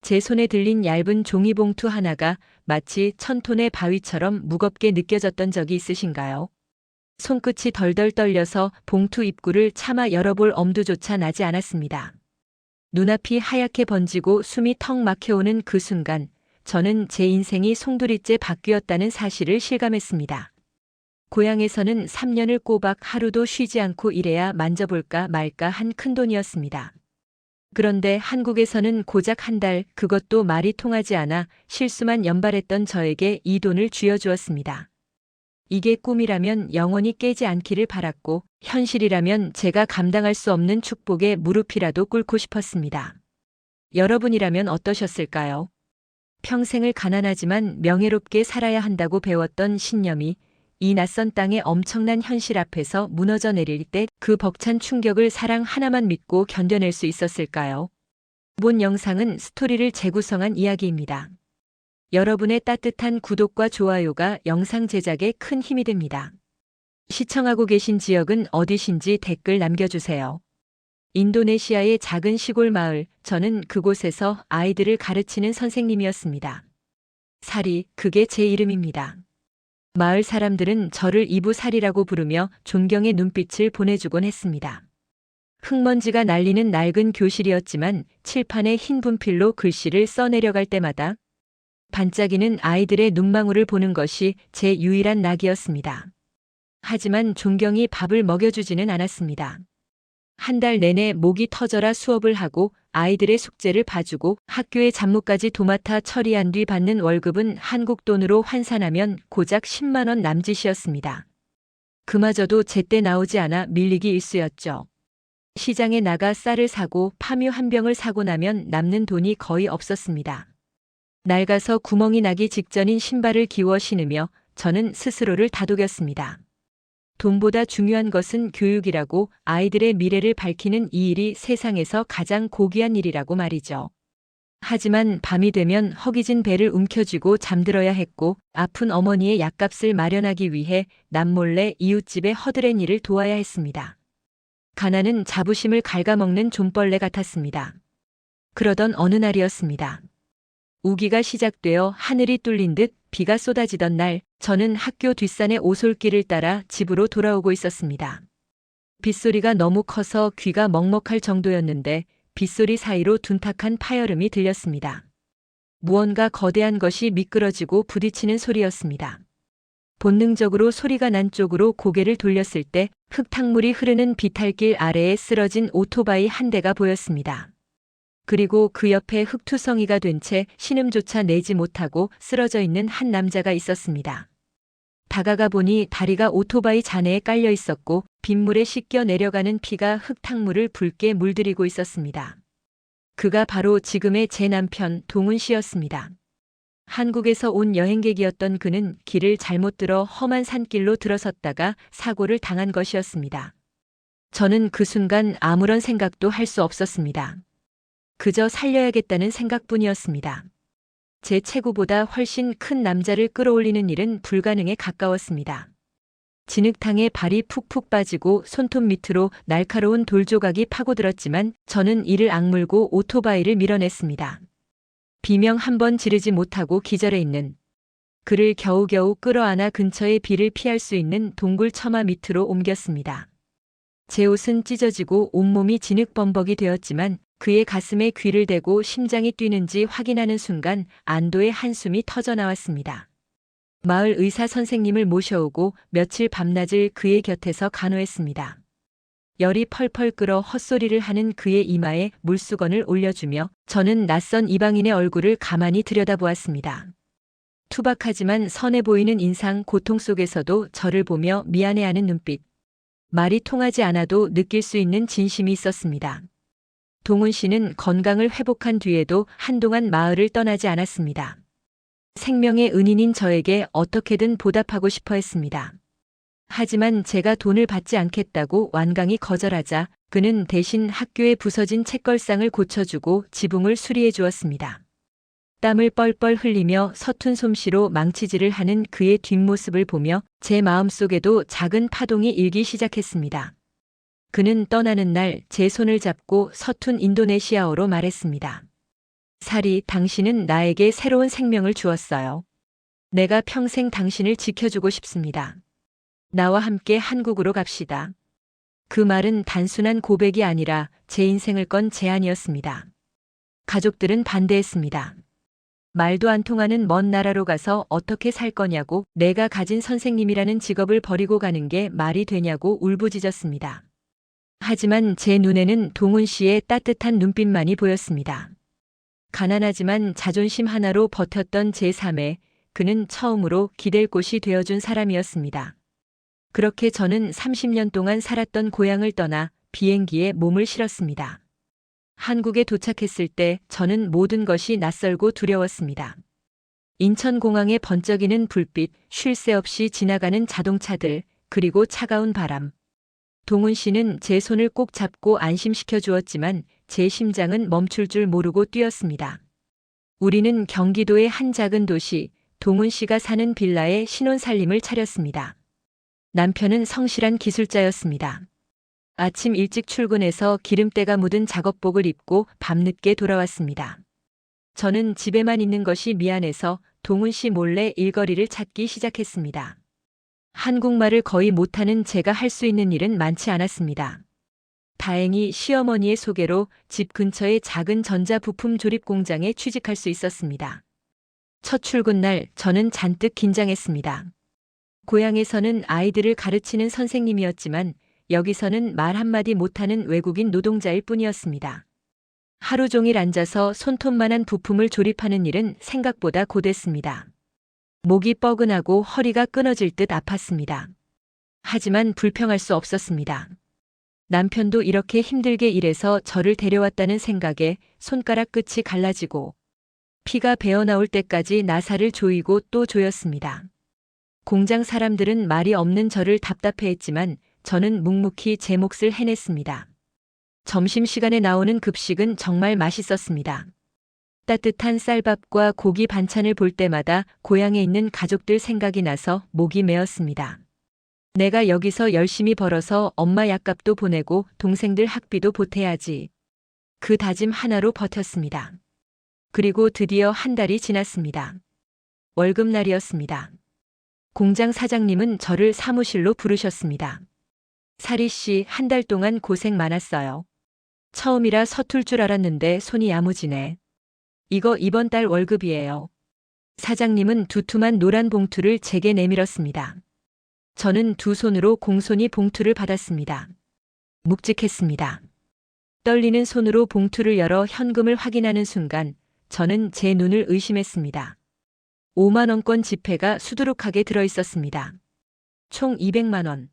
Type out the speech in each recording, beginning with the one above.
제 손에 들린 얇은 종이봉투 하나가 마치 1000톤의 바위처럼 무겁게 느껴졌던 적이 있으신가요? 손끝이 덜덜 떨려서 봉투 입구를 차마 열어볼 엄두조차 나지 않았습니다. 눈앞이 하얗게 번지고 숨이 턱 막혀오는 그 순간 저는 제 인생이 송두리째 바뀌었다는 사실을 실감했습니다. 고향에서는 3년을 꼬박 하루도 쉬지 않고 일해야 만져볼까 말까 한 큰돈이었습니다. 그런데 한국에서는 고작 한 달, 그것도 말이 통하지 않아 실수만 연발했던 저에게 이 돈을 쥐어주었습니다. 이게 꿈이라면 영원히 깨지 않기를 바랐고 현실이라면 제가 감당할 수 없는 축복에 무릎이라도 꿇고 싶었습니다. 여러분이라면 어떠셨을까요? 평생을 가난하지만 명예롭게 살아야 한다고 배웠던 신념이 이 낯선 땅의 엄청난 현실 앞에서 무너져 내릴 때 그 벅찬 충격을 사랑 하나만 믿고 견뎌낼 수 있었을까요? 본 영상은 스토리를 재구성한 이야기입니다. 여러분의 따뜻한 구독과 좋아요가 영상 제작에 큰 힘이 됩니다. 시청하고 계신 지역은 어디신지 댓글 남겨주세요. 인도네시아의 작은 시골 마을, 저는 그곳에서 아이들을 가르치는 선생님이었습니다. 사리, 그게 제 이름입니다. 마을 사람들은 저를 이부살이라고 부르며 존경의 눈빛을 보내주곤 했습니다. 흙먼지가 날리는 낡은 교실이었지만 칠판에 흰 분필로 글씨를 써내려갈 때마다 반짝이는 아이들의 눈망울을 보는 것이 제 유일한 낙이었습니다. 하지만 존경이 밥을 먹여주지는 않았습니다. 한 달 내내 목이 터져라 수업을 하고 아이들의 숙제를 봐주고 학교의 잡무까지 도맡아 처리한 뒤 받는 월급은 한국 돈으로 환산하면 고작 10만 원 남짓이었습니다. 그마저도 제때 나오지 않아 밀리기 일쑤였죠. 시장에 나가 쌀을 사고 파묘 한 병을 사고 나면 남는 돈이 거의 없었습니다. 낡아서 구멍이 나기 직전인 신발을 기워 신으며 저는 스스로를 다독였습니다. 돈보다 중요한 것은 교육이라고, 아이들의 미래를 밝히는 이 일이 세상에서 가장 고귀한 일이라고 말이죠. 하지만 밤이 되면 허기진 배를 움켜쥐고 잠들어야 했고 아픈 어머니의 약값을 마련하기 위해 남몰래 이웃집의 허드렛 일을 도와야 했습니다. 가난은 자부심을 갉아먹는 좀벌레 같았습니다. 그러던 어느 날이었습니다. 우기가 시작되어 하늘이 뚫린 듯 비가 쏟아지던 날, 저는 학교 뒷산의 오솔길을 따라 집으로 돌아오고 있었습니다. 빗소리가 너무 커서 귀가 먹먹할 정도였는데 빗소리 사이로 둔탁한 파열음이 들렸습니다. 무언가 거대한 것이 미끄러지고 부딪히는 소리였습니다. 본능적으로 소리가 난 쪽으로 고개를 돌렸을 때 흙탕물이 흐르는 비탈길 아래에 쓰러진 오토바이 한 대가 보였습니다. 그리고 그 옆에 흙투성이가 된 채 신음조차 내지 못하고 쓰러져 있는 한 남자가 있었습니다. 다가가 보니 다리가 오토바이 잔해에 깔려 있었고 빗물에 씻겨 내려가는 피가 흙탕물을 붉게 물들이고 있었습니다. 그가 바로 지금의 제 남편 동훈 씨였습니다. 한국에서 온 여행객이었던 그는 길을 잘못 들어 험한 산길로 들어섰다가 사고를 당한 것이었습니다. 저는 그 순간 아무런 생각도 할 수 없었습니다. 그저 살려야겠다는 생각뿐이었습니다. 제 체구보다 훨씬 큰 남자를 끌어올리는 일은 불가능에 가까웠습니다. 진흙탕에 발이 푹푹 빠지고 손톱 밑으로 날카로운 돌조각이 파고들었지만 저는 이를 악물고 오토바이를 밀어냈습니다. 비명 한 번 지르지 못하고 기절해 있는 그를 겨우겨우 끌어안아 근처의 비를 피할 수 있는 동굴 처마 밑으로 옮겼습니다. 제 옷은 찢어지고 온몸이 진흙범벅이 되었지만 그의 가슴에 귀를 대고 심장이 뛰는지 확인하는 순간 안도의 한숨이 터져나왔습니다. 마을 의사 선생님을 모셔오고 며칠 밤낮을 그의 곁에서 간호했습니다. 열이 펄펄 끓어 헛소리를 하는 그의 이마에 물수건을 올려주며 저는 낯선 이방인의 얼굴을 가만히 들여다보았습니다. 투박하지만 선해 보이는 인상, 고통 속에서도 저를 보며 미안해하는 눈빛. 말이 통하지 않아도 느낄 수 있는 진심이 있었습니다. 동훈 씨는 건강을 회복한 뒤에도 한동안 마을을 떠나지 않았습니다. 생명의 은인인 저에게 어떻게든 보답하고 싶어 했습니다. 하지만 제가 돈을 받지 않겠다고 완강히 거절하자 그는 대신 학교에 부서진 책걸상을 고쳐주고 지붕을 수리해 주었습니다. 땀을 뻘뻘 흘리며 서툰 솜씨로 망치질을 하는 그의 뒷모습을 보며 제 마음속에도 작은 파동이 일기 시작했습니다. 그는 떠나는 날 제 손을 잡고 서툰 인도네시아어로 말했습니다. 살이, 당신은 나에게 새로운 생명을 주었어요. 내가 평생 당신을 지켜주고 싶습니다. 나와 함께 한국으로 갑시다. 그 말은 단순한 고백이 아니라 제 인생을 건 제안이었습니다. 가족들은 반대했습니다. 말도 안 통하는 먼 나라로 가서 어떻게 살 거냐고, 내가 가진 선생님이라는 직업을 버리고 가는 게 말이 되냐고 울부짖었습니다. 하지만 제 눈에는 동훈 씨의 따뜻한 눈빛만이 보였습니다. 가난하지만 자존심 하나로 버텼던 제 삶에 그는 처음으로 기댈 곳이 되어준 사람이었습니다. 그렇게 저는 30년 동안 살았던 고향을 떠나 비행기에 몸을 실었습니다. 한국에 도착했을 때 저는 모든 것이 낯설고 두려웠습니다. 인천공항의 번쩍이는 불빛, 쉴 새 없이 지나가는 자동차들, 그리고 차가운 바람. 동훈 씨는 제 손을 꼭 잡고 안심시켜 주었지만 제 심장은 멈출 줄 모르고 뛰었습니다. 우리는 경기도의 한 작은 도시, 동훈 씨가 사는 빌라에 신혼살림을 차렸습니다. 남편은 성실한 기술자였습니다. 아침 일찍 출근해서 기름때가 묻은 작업복을 입고 밤늦게 돌아왔습니다. 저는 집에만 있는 것이 미안해서 동훈 씨 몰래 일거리를 찾기 시작했습니다. 한국말을 거의 못하는 제가 할 수 있는 일은 많지 않았습니다. 다행히 시어머니의 소개로 집 근처의 작은 전자부품 조립 공장에 취직할 수 있었습니다. 첫 출근 날 저는 잔뜩 긴장했습니다. 고향에서는 아이들을 가르치는 선생님이었지만 여기서는 말 한마디 못하는 외국인 노동자일 뿐이었습니다. 하루 종일 앉아서 손톱만한 부품을 조립하는 일은 생각보다 고됐습니다. 목이 뻐근하고 허리가 끊어질 듯 아팠습니다. 하지만 불평할 수 없었습니다. 남편도 이렇게 힘들게 일해서 저를 데려왔다는 생각에 손가락 끝이 갈라지고 피가 배어나올 때까지 나사를 조이고 또 조였습니다. 공장 사람들은 말이 없는 저를 답답해했지만 저는 묵묵히 제 몫을 해냈습니다. 점심시간에 나오는 급식은 정말 맛있었습니다. 따뜻한 쌀밥과 고기 반찬을 볼 때마다 고향에 있는 가족들 생각이 나서 목이 메었습니다. 내가 여기서 열심히 벌어서 엄마 약값도 보내고 동생들 학비도 보태야지. 그 다짐 하나로 버텼습니다. 그리고 드디어 한 달이 지났습니다. 월급날이었습니다. 공장 사장님은 저를 사무실로 부르셨습니다. 사리 씨, 한 달 동안 고생 많았어요. 처음이라 서툴 줄 알았는데 손이 야무지네. 이거 이번 달 월급이에요. 사장님은 두툼한 노란 봉투를 제게 내밀었습니다. 저는 두 손으로 공손히 봉투를 받았습니다. 묵직했습니다. 떨리는 손으로 봉투를 열어 현금을 확인하는 순간 저는 제 눈을 의심했습니다. 5만 원권 지폐가 수두룩하게 들어있었습니다. 총 200만 원.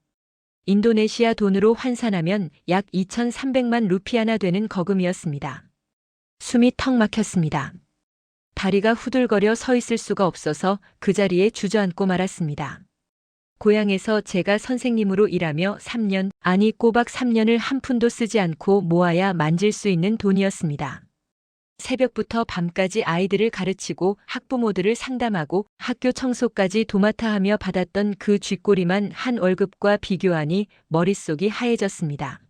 인도네시아 돈으로 환산하면 약 2,300만 루피아나 되는 거금이었습니다. 숨이 턱 막혔습니다. 다리가 후들거려 서 있을 수가 없어서 그 자리에 주저앉고 말았습니다. 고향에서 제가 선생님으로 일하며 3년, 아니 꼬박 3년을 한 푼도 쓰지 않고 모아야 만질 수 있는 돈이었습니다. 새벽부터 밤까지 아이들을 가르치고 학부모들을 상담하고 학교 청소까지 도맡아 하며 받았던 그 쥐꼬리만 한 월급과 비교하니 머릿속이 하얘졌습니다.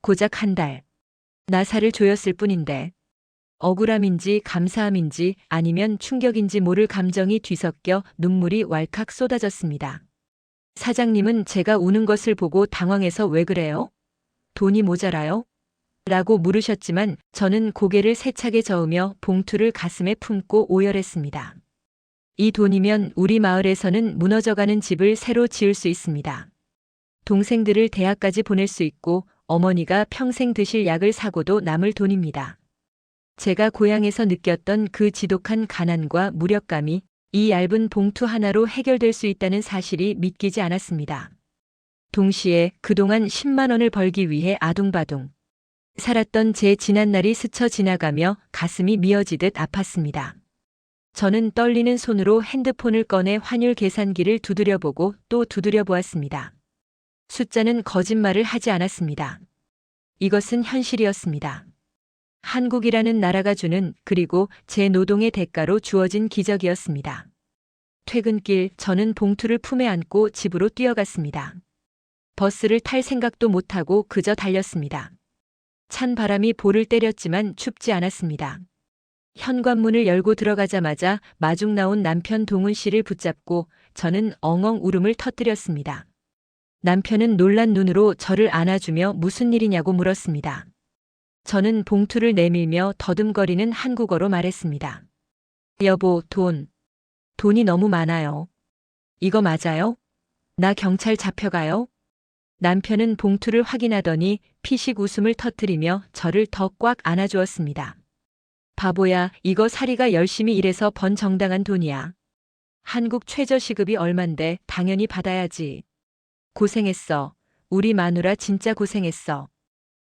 고작 한 달. 나사를 조였을 뿐인데 억울함인지 감사함인지 아니면 충격인지 모를 감정이 뒤섞여 눈물이 왈칵 쏟아졌습니다. 사장님은 제가 우는 것을 보고 당황해서 왜 그래요? 돈이 모자라요? 라고 물으셨지만 저는 고개를 세차게 저으며 봉투를 가슴에 품고 오열했습니다. 이 돈이면 우리 마을에서는 무너져가는 집을 새로 지을 수 있습니다. 동생들을 대학까지 보낼 수 있고 어머니가 평생 드실 약을 사고도 남을 돈입니다. 제가 고향에서 느꼈던 그 지독한 가난과 무력감이 이 얇은 봉투 하나로 해결될 수 있다는 사실이 믿기지 않았습니다. 동시에 그동안 10만 원을 벌기 위해 아둥바둥 살았던 제 지난날이 스쳐 지나가며 가슴이 미어지듯 아팠습니다. 저는 떨리는 손으로 핸드폰을 꺼내 환율 계산기를 두드려보고 또 두드려보았습니다. 숫자는 거짓말을 하지 않았습니다. 이것은 현실이었습니다. 한국이라는 나라가 주는, 그리고 제 노동의 대가로 주어진 기적이었습니다. 퇴근길 저는 봉투를 품에 안고 집으로 뛰어갔습니다. 버스를 탈 생각도 못하고 그저 달렸습니다. 찬 바람이 볼을 때렸지만 춥지 않았습니다. 현관문을 열고 들어가자마자 마중 나온 남편 동훈 씨를 붙잡고 저는 엉엉 울음을 터뜨렸습니다. 남편은 놀란 눈으로 저를 안아주며 무슨 일이냐고 물었습니다. 저는 봉투를 내밀며 더듬거리는 한국어로 말했습니다. 여보, 돈이 너무 많아요. 이거 맞아요? 나 경찰 잡혀가요? 남편은 봉투를 확인하더니 피식 웃음을 터뜨리며 저를 더 꽉 안아주었습니다. 바보야, 이거 사리가 열심히 일해서 번 정당한 돈이야. 한국 최저시급이 얼만데 당연히 받아야지. 고생했어. 우리 마누라 진짜 고생했어.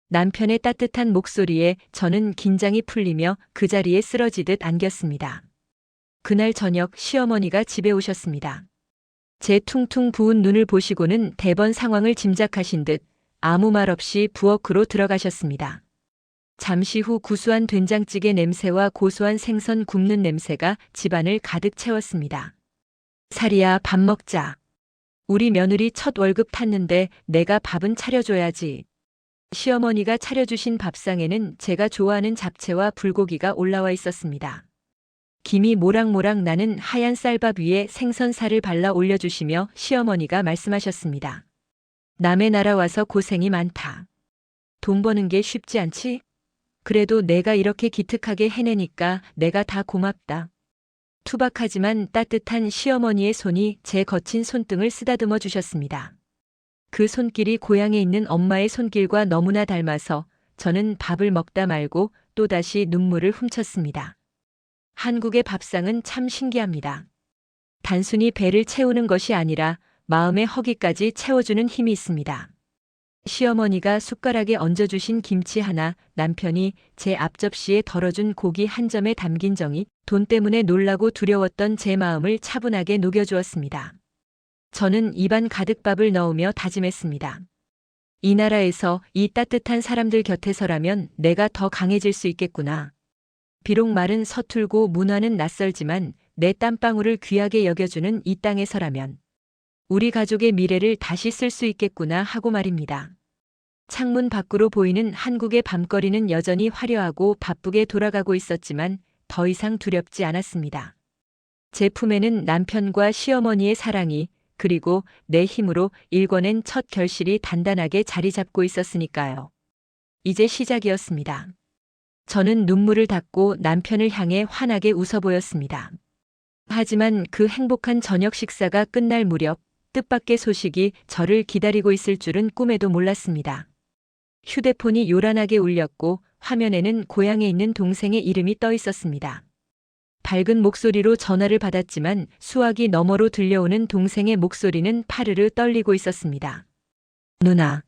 남편의 따뜻한 목소리에 저는 긴장이 풀리며 그 자리에 쓰러지듯 안겼습니다. 그날 저녁 시어머니가 집에 오셨습니다. 제 퉁퉁 부은 눈을 보시고는 대번 상황을 짐작하신 듯 아무 말 없이 부엌으로 들어가셨습니다. 잠시 후 구수한 된장찌개 냄새와 고소한 생선 굽는 냄새가 집안을 가득 채웠습니다. 사리야, 밥 먹자. 우리 며느리 첫 월급 탔는데 내가 밥은 차려줘야지. 시어머니가 차려주신 밥상에는 제가 좋아하는 잡채와 불고기가 올라와 있었습니다. 김이 모락모락 나는 하얀 쌀밥 위에 생선살을 발라 올려주시며 시어머니가 말씀하셨습니다. 남의 나라 와서 고생이 많다. 돈 버는 게 쉽지 않지? 그래도 내가 이렇게 기특하게 해내니까 내가 다 고맙다. 투박하지만 따뜻한 시어머니의 손이 제 거친 손등을 쓰다듬어 주셨습니다. 그 손길이 고향에 있는 엄마의 손길과 너무나 닮아서 저는 밥을 먹다 말고 또다시 눈물을 훔쳤습니다. 한국의 밥상은 참 신기합니다. 단순히 배를 채우는 것이 아니라 마음의 허기까지 채워주는 힘이 있습니다. 시어머니가 숟가락에 얹어주신 김치 하나, 남편이 제 앞접시에 덜어준 고기 한 점에 담긴 정이 돈 때문에 놀라고 두려웠던 제 마음을 차분하게 녹여주었습니다. 저는 입안 가득 밥을 넣으며 다짐했습니다. 이 나라에서 이 따뜻한 사람들 곁에서라면 내가 더 강해질 수 있겠구나. 비록 말은 서툴고 문화는 낯설지만 내 땀방울을 귀하게 여겨주는 이 땅에서라면 우리 가족의 미래를 다시 쓸 수 있겠구나 하고 말입니다. 창문 밖으로 보이는 한국의 밤거리는 여전히 화려하고 바쁘게 돌아가고 있었지만 더 이상 두렵지 않았습니다. 제 품에는 남편과 시어머니의 사랑이 그리고 내 힘으로 일궈낸 첫 결실이 단단하게 자리 잡고 있었으니까요. 이제 시작이었습니다. 저는 눈물을 닦고 남편을 향해 환하게 웃어 보였습니다. 하지만 그 행복한 저녁 식사가 끝날 무렵 뜻밖의 소식이 저를 기다리고 있을 줄은 꿈에도 몰랐습니다. 휴대폰이 요란하게 울렸고 화면에는 고향에 있는 동생의 이름이 떠 있었습니다. 밝은 목소리로 전화를 받았지만 수화기 너머로 들려오는 동생의 목소리는 파르르 떨리고 있었습니다. 누나,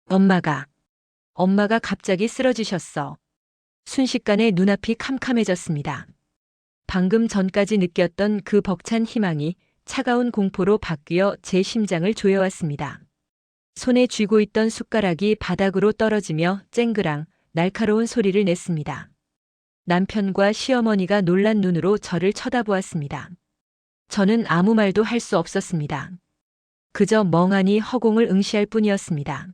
엄마가 갑자기 쓰러지셨어. 순식간에 눈앞이 캄캄해졌습니다. 방금 전까지 느꼈던 그 벅찬 희망이 차가운 공포로 바뀌어 제 심장을 조여왔습니다. 손에 쥐고 있던 숟가락이 바닥으로 떨어지며 쨍그랑 날카로운 소리를 냈습니다. 남편과 시어머니가 놀란 눈으로 저를 쳐다보았습니다. 저는 아무 말도 할 수 없었습니다. 그저 멍하니 허공을 응시할 뿐이었습니다.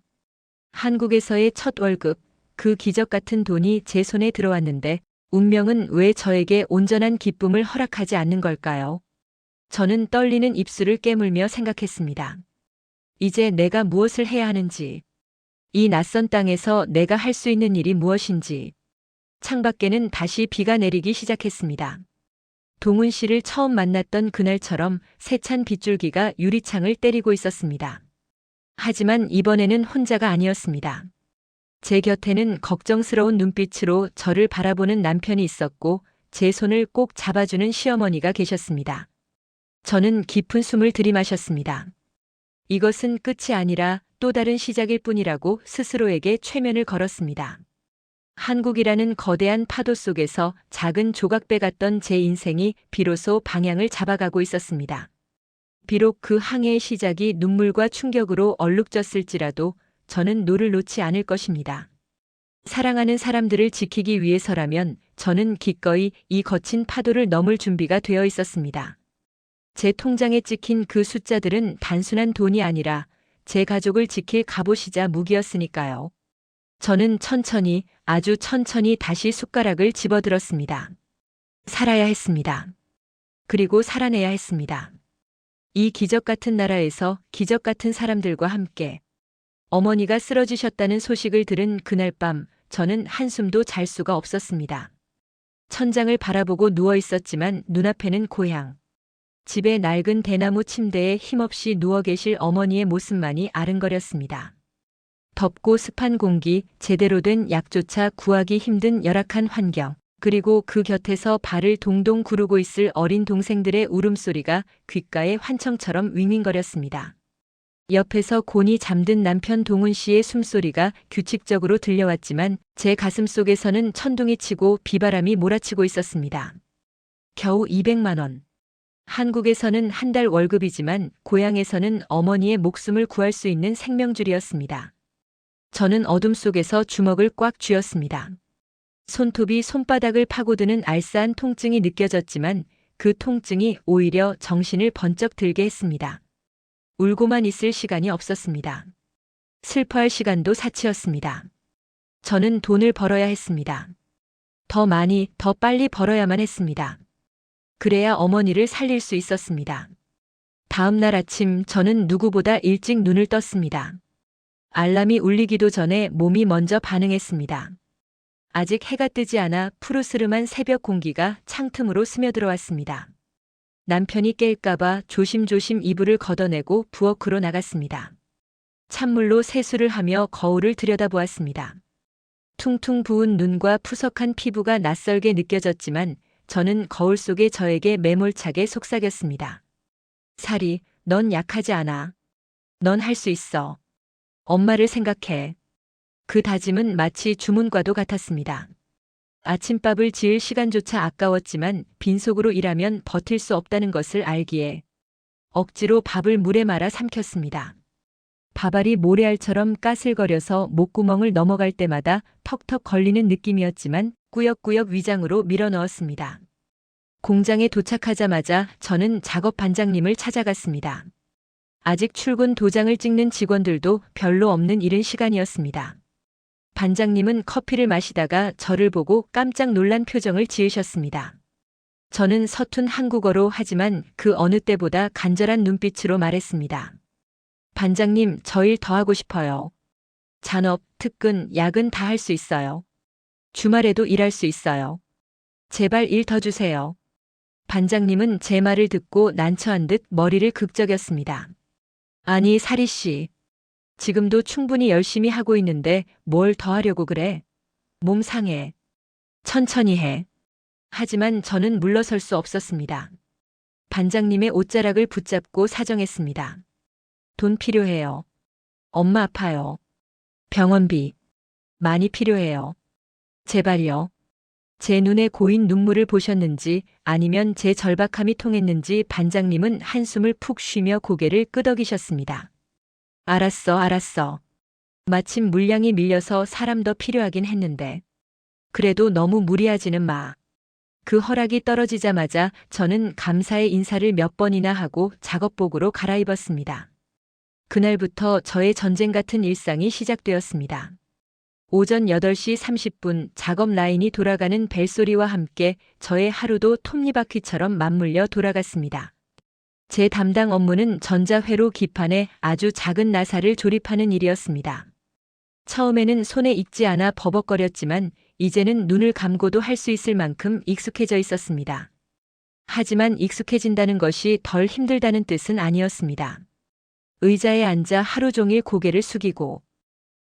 한국에서의 첫 월급, 그 기적 같은 돈이 제 손에 들어왔는데 운명은 왜 저에게 온전한 기쁨을 허락하지 않는 걸까요? 저는 떨리는 입술을 깨물며 생각했습니다. 이제 내가 무엇을 해야 하는지, 이 낯선 땅에서 내가 할 수 있는 일이 무엇인지. 창밖에는 다시 비가 내리기 시작했습니다. 동훈 씨를 처음 만났던 그날처럼 세찬 빗줄기가 유리창을 때리고 있었습니다. 하지만 이번에는 혼자가 아니었습니다. 제 곁에는 걱정스러운 눈빛으로 저를 바라보는 남편이 있었고 제 손을 꼭 잡아주는 시어머니가 계셨습니다. 저는 깊은 숨을 들이마셨습니다. 이것은 끝이 아니라 또 다른 시작일 뿐이라고 스스로에게 최면을 걸었습니다. 한국이라는 거대한 파도 속에서 작은 조각배 같던 제 인생이 비로소 방향을 잡아가고 있었습니다. 비록 그 항해의 시작이 눈물과 충격으로 얼룩졌을지라도 저는 노를 놓지 않을 것입니다. 사랑하는 사람들을 지키기 위해서라면 저는 기꺼이 이 거친 파도를 넘을 준비가 되어 있었습니다. 제 통장에 찍힌 그 숫자들은 단순한 돈이 아니라 제 가족을 지킬 갑옷이자 무기였으니까요. 저는 천천히, 아주 천천히 다시 숟가락을 집어들었습니다. 살아야 했습니다. 그리고 살아내야 했습니다. 이 기적 같은 나라에서 기적 같은 사람들과 함께 어머니가 쓰러지셨다는 소식을 들은 그날 밤 저는 한숨도 잘 수가 없었습니다. 천장을 바라보고 누워 있었지만 눈앞에는 고향. 집의 낡은 대나무 침대에 힘없이 누워 계실 어머니의 모습만이 아른거렸습니다. 덥고 습한 공기, 제대로 된 약조차 구하기 힘든 열악한 환경, 그리고 그 곁에서 발을 동동 구르고 있을 어린 동생들의 울음소리가 귓가에 환청처럼 윙윙거렸습니다. 옆에서 곤히 잠든 남편 동훈 씨의 숨소리가 규칙적으로 들려왔지만 제 가슴 속에서는 천둥이 치고 비바람이 몰아치고 있었습니다. 겨우 200만 원. 한국에서는 한 달 월급이지만 고향에서는 어머니의 목숨을 구할 수 있는 생명줄이었습니다. 저는 어둠 속에서 주먹을 꽉 쥐었습니다. 손톱이 손바닥을 파고드는 알싸한 통증이 느껴졌지만 그 통증이 오히려 정신을 번쩍 들게 했습니다. 울고만 있을 시간이 없었습니다. 슬퍼할 시간도 사치였습니다. 저는 돈을 벌어야 했습니다. 더 많이, 더 빨리 벌어야만 했습니다. 그래야 어머니를 살릴 수 있었습니다. 다음 날 아침 저는 누구보다 일찍 눈을 떴습니다. 알람이 울리기도 전에 몸이 먼저 반응했습니다. 아직 해가 뜨지 않아 푸르스름한 새벽 공기가 창틈으로 스며들어왔습니다. 남편이 깰까봐 조심조심 이불을 걷어내고 부엌으로 나갔습니다. 찬물로 세수를 하며 거울을 들여다보았습니다. 퉁퉁 부은 눈과 푸석한 피부가 낯설게 느껴졌지만 저는 거울 속의 저에게 매몰차게 속삭였습니다. 살이, 넌 약하지 않아. 넌 할 수 있어. 엄마를 생각해. 그 다짐은 마치 주문과도 같았습니다. 아침밥을 지을 시간조차 아까웠지만 빈속으로 일하면 버틸 수 없다는 것을 알기에 억지로 밥을 물에 말아 삼켰습니다. 밥알이 모래알처럼 까슬거려서 목구멍을 넘어갈 때마다 턱턱 걸리는 느낌이었지만 꾸역꾸역 위장으로 밀어넣었습니다. 공장에 도착하자마자 저는 작업 반장님을 찾아갔습니다. 아직 출근 도장을 찍는 직원들도 별로 없는 이른 시간이었습니다. 반장님은 커피를 마시다가 저를 보고 깜짝 놀란 표정을 지으셨습니다. 저는 서툰 한국어로 하지만 그 어느 때보다 간절한 눈빛으로 말했습니다. 반장님, 저 일 더 하고 싶어요. 잔업, 특근, 야근 다 할 수 있어요. 주말에도 일할 수 있어요. 제발 일 더 주세요. 반장님은 제 말을 듣고 난처한 듯 머리를 극적였습니다. 아니, 사리 씨. 지금도 충분히 열심히 하고 있는데 뭘 더 하려고 그래? 몸 상해. 천천히 해. 하지만 저는 물러설 수 없었습니다. 반장님의 옷자락을 붙잡고 사정했습니다. 돈 필요해요. 엄마 아파요. 병원비. 많이 필요해요. 제발요. 제 눈에 고인 눈물을 보셨는지 아니면 제 절박함이 통했는지 반장님은 한숨을 푹 쉬며 고개를 끄덕이셨습니다. 알았어, 알았어. 마침 물량이 밀려서 사람 더 필요하긴 했는데. 그래도 너무 무리하지는 마. 그 허락이 떨어지자마자 저는 감사의 인사를 몇 번이나 하고 작업복으로 갈아입었습니다. 그날부터 저의 전쟁 같은 일상이 시작되었습니다. 오전 8시 30분 작업 라인이 돌아가는 벨소리와 함께 저의 하루도 톱니바퀴처럼 맞물려 돌아갔습니다. 제 담당 업무는 전자회로 기판에 아주 작은 나사를 조립하는 일이었습니다. 처음에는 손에 익지 않아 버벅거렸지만 이제는 눈을 감고도 할 수 있을 만큼 익숙해져 있었습니다. 하지만 익숙해진다는 것이 덜 힘들다는 뜻은 아니었습니다. 의자에 앉아 하루 종일 고개를 숙이고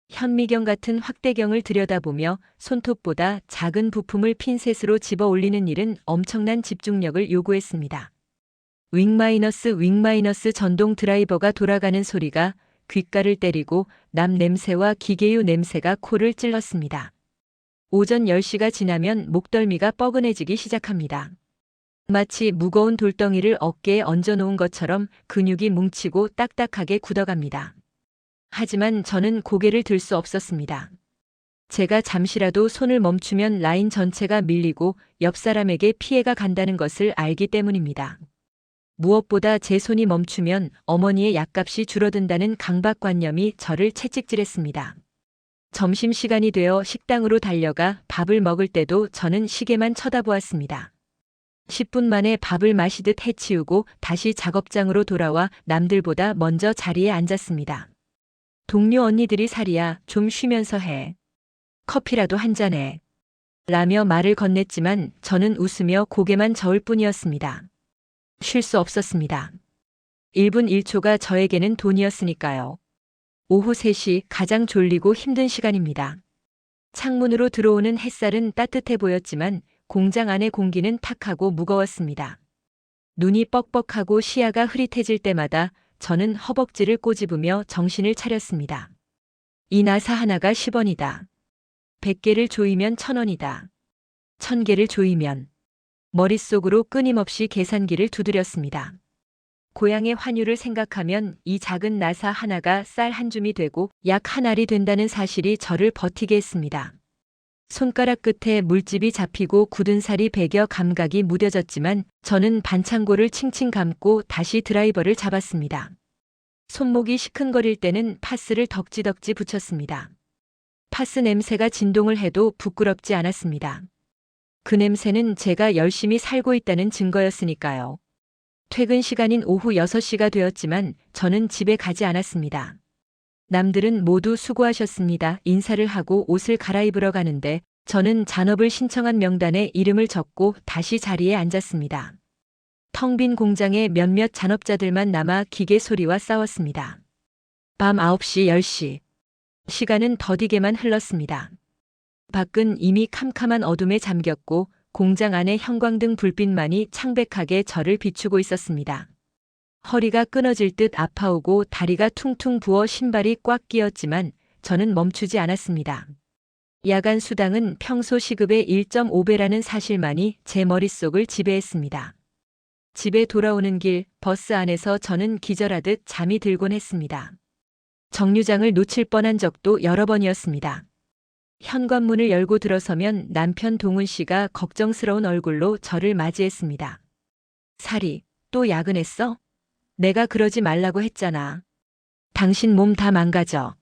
현미경 같은 확대경을 들여다보며 손톱보다 작은 부품을 핀셋으로 집어 올리는 일은 엄청난 집중력을 요구했습니다. 윙 마이너스 전동 드라이버가 돌아가는 소리가 귓가를 때리고 남 냄새와 기계유 냄새가 코를 찔렀습니다. 오전 10시가 지나면 목덜미가 뻐근해지기 시작합니다. 마치 무거운 돌덩이를 어깨에 얹어놓은 것처럼 근육이 뭉치고 딱딱하게 굳어갑니다. 하지만 저는 고개를 들 수 없었습니다. 제가 잠시라도 손을 멈추면 라인 전체가 밀리고 옆 사람에게 피해가 간다는 것을 알기 때문입니다. 무엇보다 제 손이 멈추면 어머니의 약값이 줄어든다는 강박관념이 저를 채찍질했습니다. 점심시간이 되어 식당으로 달려가 밥을 먹을 때도 저는 시계만 쳐다보았습니다. 10분 만에 밥을 마시듯 해치우고 다시 작업장으로 돌아와 남들보다 먼저 자리에 앉았습니다. 동료 언니들이 살이야, 좀 쉬면서 해. 커피라도 한 잔해. 라며 말을 건넸지만 저는 웃으며 고개만 저을 뿐이었습니다. 쉴 수 없었습니다. 1분 1초가 저에게는 돈이었으니까요. 오후 3시 가장 졸리고 힘든 시간입니다. 창문으로 들어오는 햇살은 따뜻해 보였지만 공장 안의 공기는 탁하고 무거웠습니다. 눈이 뻑뻑하고 시야가 흐릿해질 때마다 저는 허벅지를 꼬집으며 정신을 차렸습니다. 이 나사 하나가 10원이다. 100개를 조이면 1000원이다. 1000개를 조이면 머릿속으로 끊임없이 계산기를 두드렸습니다. 고향의 환율을 생각하면 이 작은 나사 하나가 쌀 한 줌이 되고 약 한 알이 된다는 사실이 저를 버티게 했습니다. 손가락 끝에 물집이 잡히고 굳은 살이 배겨 감각이 무뎌졌지만 저는 반창고를 칭칭 감고 다시 드라이버를 잡았습니다. 손목이 시큰거릴 때는 파스를 덕지덕지 붙였습니다. 파스 냄새가 진동을 해도 부끄럽지 않았습니다. 그 냄새는 제가 열심히 살고 있다는 증거였으니까요. 퇴근 시간인 오후 6시가 되었지만 저는 집에 가지 않았습니다. 남들은 모두 수고하셨습니다. 인사를 하고 옷을 갈아입으러 가는데 저는 잔업을 신청한 명단에 이름을 적고 다시 자리에 앉았습니다. 텅 빈 공장에 몇몇 잔업자들만 남아 기계 소리와 싸웠습니다. 밤 9시, 10시. 시간은 더디게만 흘렀습니다. 밖은 이미 캄캄한 어둠에 잠겼고 공장 안의 형광등 불빛만이 창백하게 저를 비추고 있었습니다. 허리가 끊어질 듯 아파오고 다리가 퉁퉁 부어 신발이 꽉 끼었지만 저는 멈추지 않았습니다. 야간 수당은 평소 시급의 1.5배라는 사실만이 제 머릿속을 지배했습니다. 집에 돌아오는 길 버스 안에서 저는 기절하듯 잠이 들곤 했습니다. 정류장을 놓칠 뻔한 적도 여러 번이었습니다. 현관문을 열고 들어서면 남편 동훈 씨가 걱정스러운 얼굴로 저를 맞이했습니다. 살이, 또 야근했어? 내가 그러지 말라고 했잖아. 당신 몸 다 망가져.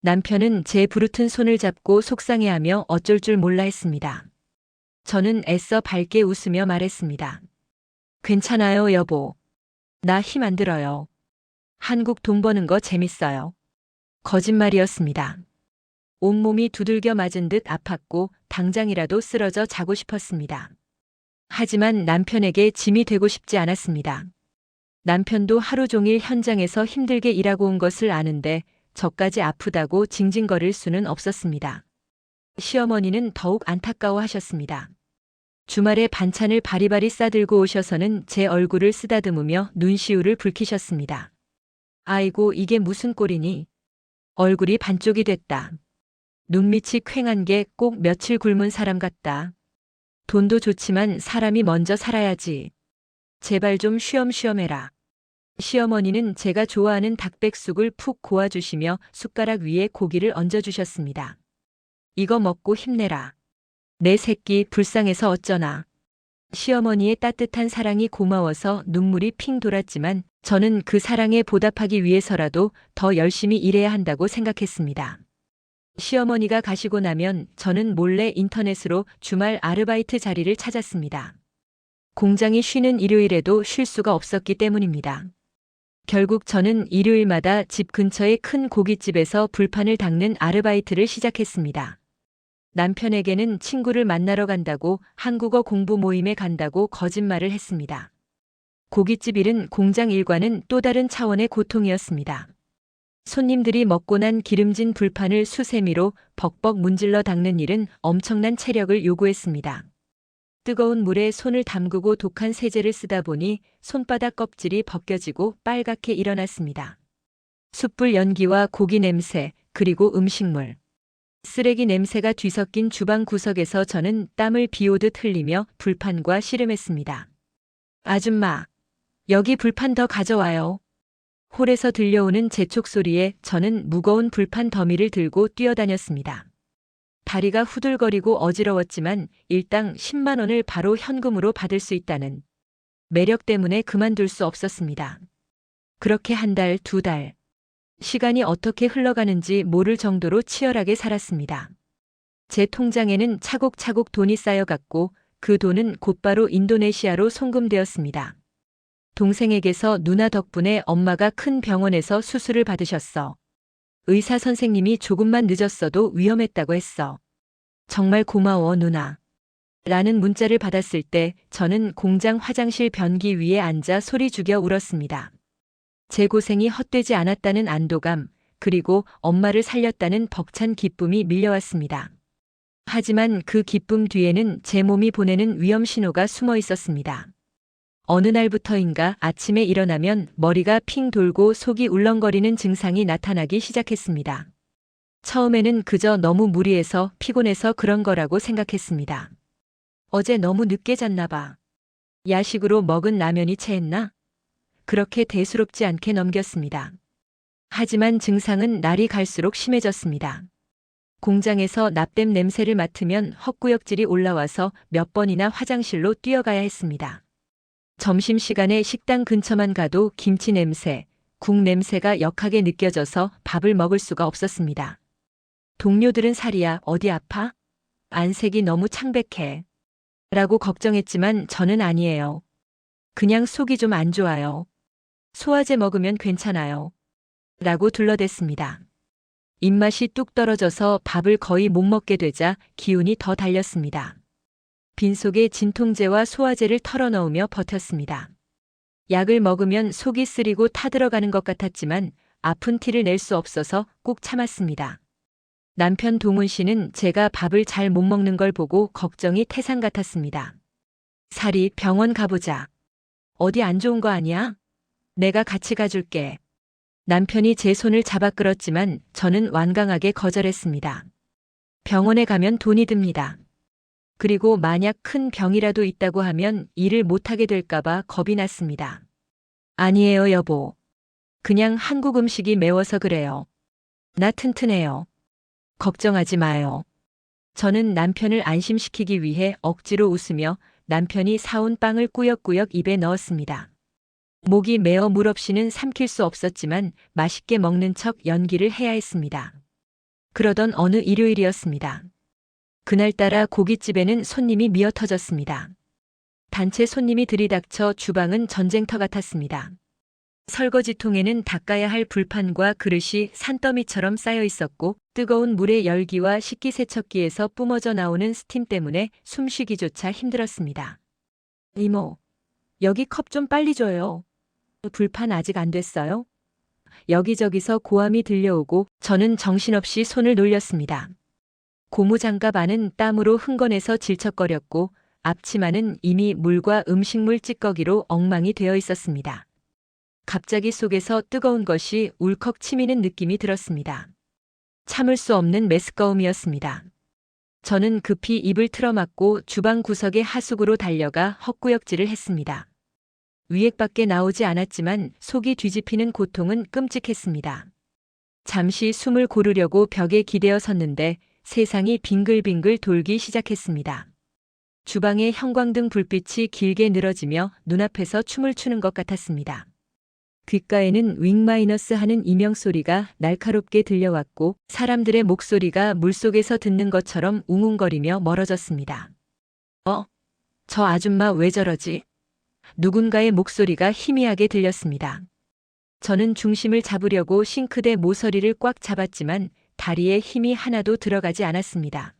남편은 제 부르튼 손을 잡고 속상해하며 어쩔 줄 몰라 했습니다. 저는 애써 밝게 웃으며 말했습니다. 괜찮아요, 여보. 나 힘 안 들어요. 한국 돈 버는 거 재밌어요. 거짓말이었습니다. 온몸이 두들겨 맞은 듯 아팠고 당장이라도 쓰러져 자고 싶었습니다. 하지만 남편에게 짐이 되고 싶지 않았습니다. 남편도 하루 종일 현장에서 힘들게 일하고 온 것을 아는데 저까지 아프다고 징징거릴 수는 없었습니다. 시어머니는 더욱 안타까워하셨습니다. 주말에 반찬을 바리바리 싸들고 오셔서는 제 얼굴을 쓰다듬으며 눈시울을 붉히셨습니다. 아이고, 이게 무슨 꼴이니? 얼굴이 반쪽이 됐다. 눈밑이 퀭한 게 꼭 며칠 굶은 사람 같다. 돈도 좋지만 사람이 먼저 살아야지. 제발 좀 쉬엄쉬엄 해라. 시어머니는 제가 좋아하는 닭백숙을 푹 고아주시며 숟가락 위에 고기를 얹어주셨습니다. 이거 먹고 힘내라. 내 새끼 불쌍해서 어쩌나. 시어머니의 따뜻한 사랑이 고마워서 눈물이 핑 돌았지만 저는 그 사랑에 보답하기 위해서라도 더 열심히 일해야 한다고 생각했습니다. 시어머니가 가시고 나면 저는 몰래 인터넷으로 주말 아르바이트 자리를 찾았습니다. 공장이 쉬는 일요일에도 쉴 수가 없었기 때문입니다. 결국 저는 일요일마다 집 근처의 큰 고깃집에서 불판을 닦는 아르바이트를 시작했습니다. 남편에게는 친구를 만나러 간다고 한국어 공부 모임에 간다고 거짓말을 했습니다. 고깃집 일은 공장 일과는 또 다른 차원의 고통이었습니다. 손님들이 먹고 난 기름진 불판을 수세미로 벅벅 문질러 닦는 일은 엄청난 체력을 요구했습니다. 뜨거운 물에 손을 담그고 독한 세제를 쓰다 보니 손바닥 껍질이 벗겨지고 빨갛게 일어났습니다. 숯불 연기와 고기 냄새, 그리고 음식물. 쓰레기 냄새가 뒤섞인 주방 구석에서 저는 땀을 비오듯 흘리며 불판과 씨름했습니다. 아줌마, 여기 불판 더 가져와요. 홀에서 들려오는 재촉 소리에 저는 무거운 불판 더미를 들고 뛰어다녔습니다. 다리가 후들거리고 어지러웠지만 일당 10만 원을 바로 현금으로 받을 수 있다는 매력 때문에 그만둘 수 없었습니다. 그렇게 한 달, 2달. 시간이 어떻게 흘러가는지 모를 정도로 치열하게 살았습니다. 제 통장에는 차곡차곡 돈이 쌓여갔고 그 돈은 곧바로 인도네시아로 송금되었습니다. 동생에게서 누나 덕분에 엄마가 큰 병원에서 수술을 받으셨어. 의사 선생님이 조금만 늦었어도 위험했다고 했어. 정말 고마워, 누나. 라는 문자를 받았을 때 저는 공장 화장실 변기 위에 앉아 소리 죽여 울었습니다. 제 고생이 헛되지 않았다는 안도감, 그리고 엄마를 살렸다는 벅찬 기쁨이 밀려왔습니다. 하지만 그 기쁨 뒤에는 제 몸이 보내는 위험 신호가 숨어 있었습니다. 어느 날부터인가 아침에 일어나면 머리가 핑 돌고 속이 울렁거리는 증상이 나타나기 시작했습니다. 처음에는 그저 너무 무리해서 피곤해서 그런 거라고 생각했습니다. 어제 너무 늦게 잤나 봐. 야식으로 먹은 라면이 체했나? 그렇게 대수롭지 않게 넘겼습니다. 하지만 증상은 날이 갈수록 심해졌습니다. 공장에서 납땜 냄새를 맡으면 헛구역질이 올라와서 몇 번이나 화장실로 뛰어가야 했습니다. 점심시간에 식당 근처만 가도 김치 냄새, 국 냄새가 역하게 느껴져서 밥을 먹을 수가 없었습니다. 동료들은 살이야, 어디 아파? 안색이 너무 창백해. 라고 걱정했지만 저는 아니에요. 그냥 속이 좀 안 좋아요. 소화제 먹으면 괜찮아요. 라고 둘러댔습니다. 입맛이 뚝 떨어져서 밥을 거의 못 먹게 되자 기운이 더 달렸습니다. 빈속에 진통제와 소화제를 털어넣으며 버텼습니다. 약을 먹으면 속이 쓰리고 타들어가는 것 같았지만 아픈 티를 낼 수 없어서 꾹 참았습니다. 남편 동훈 씨는 제가 밥을 잘 못 먹는 걸 보고 걱정이 태산 같았습니다. 살이, 병원 가보자. 어디 안 좋은 거 아니야? 내가 같이 가줄게. 남편이 제 손을 잡아 끌었지만 저는 완강하게 거절했습니다. 병원에 가면 돈이 듭니다. 그리고 만약 큰 병이라도 있다고 하면 일을 못하게 될까봐 겁이 났습니다. 아니에요, 여보. 그냥 한국 음식이 매워서 그래요. 나 튼튼해요. 걱정하지 마요. 저는 남편을 안심시키기 위해 억지로 웃으며 남편이 사온 빵을 꾸역꾸역 입에 넣었습니다. 목이 메어 물 없이는 삼킬 수 없었지만 맛있게 먹는 척 연기를 해야 했습니다. 그러던 어느 일요일이었습니다. 그날따라 고깃집에는 손님이 미어터졌습니다. 단체 손님이 들이닥쳐 주방은 전쟁터 같았습니다. 설거지통에는 닦아야 할 불판과 그릇이 산더미처럼 쌓여 있었고 뜨거운 물의 열기와 식기세척기에서 뿜어져 나오는 스팀 때문에 숨쉬기조차 힘들었습니다. 이모, 여기 컵 좀 빨리 줘요. 불판 아직 안 됐어요? 여기저기서 고함이 들려오고 저는 정신없이 손을 놀렸습니다. 고무장갑 안은 땀으로 흥건해서 질척거렸고 앞치마는 이미 물과 음식물 찌꺼기로 엉망이 되어 있었습니다. 갑자기 속에서 뜨거운 것이 울컥 치미는 느낌이 들었습니다. 참을 수 없는 메스꺼움이었습니다. 저는 급히 입을 틀어막고 주방 구석의 하수구로 달려가 헛구역질을 했습니다. 위액밖에 나오지 않았지만 속이 뒤집히는 고통은 끔찍했습니다. 잠시 숨을 고르려고 벽에 기대어 섰는데 세상이 빙글빙글 돌기 시작했습니다. 주방의 형광등 불빛이 길게 늘어지며 눈앞에서 춤을 추는 것 같았습니다. 귓가에는 윙마이너스 하는 이명소리가 날카롭게 들려왔고 사람들의 목소리가 물속에서 듣는 것처럼 웅웅거리며 멀어졌습니다. 저 아줌마 왜 저러지? 누군가의 목소리가 희미하게 들렸습니다. 저는 중심을 잡으려고 싱크대 모서리를 꽉 잡았지만 다리에 힘이 하나도 들어가지 않았습니다.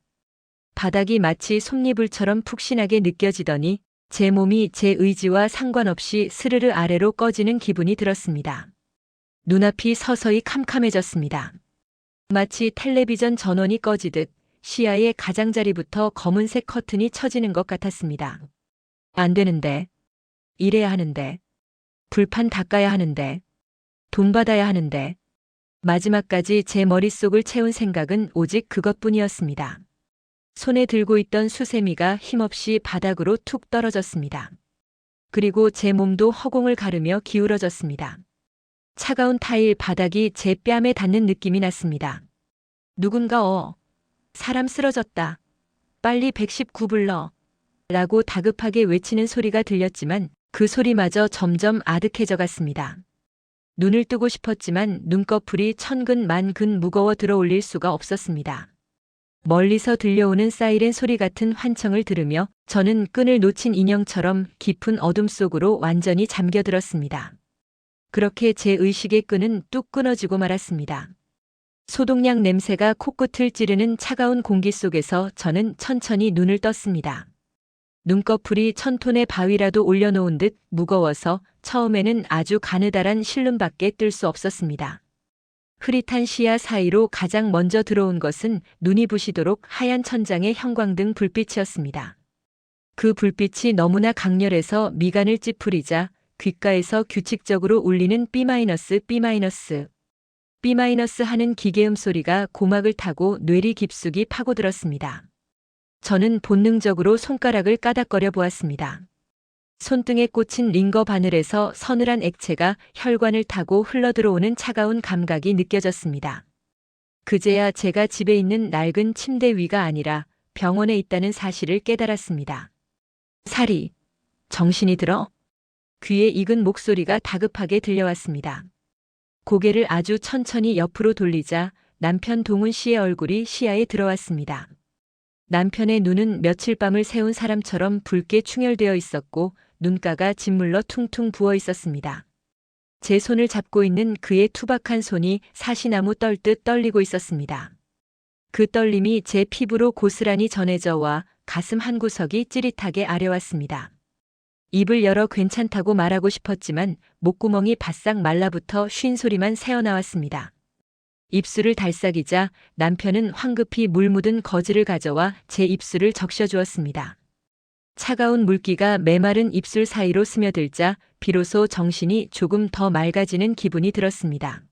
바닥이 마치 솜니불처럼 푹신하게 느껴지더니 제 몸이 제 의지와 상관없이 스르르 아래로 꺼지는 기분이 들었습니다. 눈앞이 서서히 캄캄해졌습니다. 마치 텔레비전 전원이 꺼지듯 시야의 가장자리부터 검은색 커튼이 쳐지는 것 같았습니다. 안 되는데. 일해야 하는데. 불판 닦아야 하는데. 돈 받아야 하는데. 마지막까지 제 머릿속을 채운 생각은 오직 그것뿐이었습니다. 손에 들고 있던 수세미가 힘없이 바닥으로 툭 떨어졌습니다. 그리고 제 몸도 허공을 가르며 기울어졌습니다. 차가운 타일 바닥이 제 뺨에 닿는 느낌이 났습니다. 누군가 사람 쓰러졌다. 빨리 119 불러. 라고 다급하게 외치는 소리가 들렸지만 그 소리마저 점점 아득해져 갔습니다. 눈을 뜨고 싶었지만 눈꺼풀이 천근 만근 무거워 들어올릴 수가 없었습니다. 멀리서 들려오는 사이렌 소리 같은 환청을 들으며 저는 끈을 놓친 인형처럼 깊은 어둠 속으로 완전히 잠겨들었습니다. 그렇게 제 의식의 끈은 뚝 끊어지고 말았습니다. 소독약 냄새가 코끝을 찌르는 차가운 공기 속에서 저는 천천히 눈을 떴습니다. 눈꺼풀이 1000톤의 바위라도 올려놓은 듯 무거워서 처음에는 아주 가느다란 실눈밖에 뜰 수 없었습니다. 흐릿한 시야 사이로 가장 먼저 들어온 것은 눈이 부시도록 하얀 천장의 형광등 불빛이었습니다. 그 불빛이 너무나 강렬해서 미간을 찌푸리자 귓가에서 규칙적으로 울리는 B-, B- 하는 기계음 소리가 고막을 타고 뇌리 깊숙이 파고들었습니다. 저는 본능적으로 손가락을 까닥거려 보았습니다. 손등에 꽂힌 링거 바늘에서 서늘한 액체가 혈관을 타고 흘러들어오는 차가운 감각이 느껴졌습니다. 그제야 제가 집에 있는 낡은 침대 위가 아니라 병원에 있다는 사실을 깨달았습니다. 사리, 정신이 들어? 귀에 익은 목소리가 다급하게 들려왔습니다. 고개를 아주 천천히 옆으로 돌리자 남편 동훈 씨의 얼굴이 시야에 들어왔습니다. 남편의 눈은 며칠 밤을 새운 사람처럼 붉게 충혈되어 있었고 눈가가 짓물러 퉁퉁 부어 있었습니다. 제 손을 잡고 있는 그의 투박한 손이 사시나무 떨듯 떨리고 있었습니다. 그 떨림이 제 피부로 고스란히 전해져 와 가슴 한구석이 찌릿하게 아려왔습니다. 입을 열어 괜찮다고 말하고 싶었지만 목구멍이 바싹 말라붙어 쉰 소리만 새어나왔습니다. 입술을 달싹이자 남편은 황급히 물 묻은 거즈를 가져와 제 입술을 적셔주었습니다. 차가운 물기가 메마른 입술 사이로 스며들자 비로소 정신이 조금 더 맑아지는 기분이 들었습니다.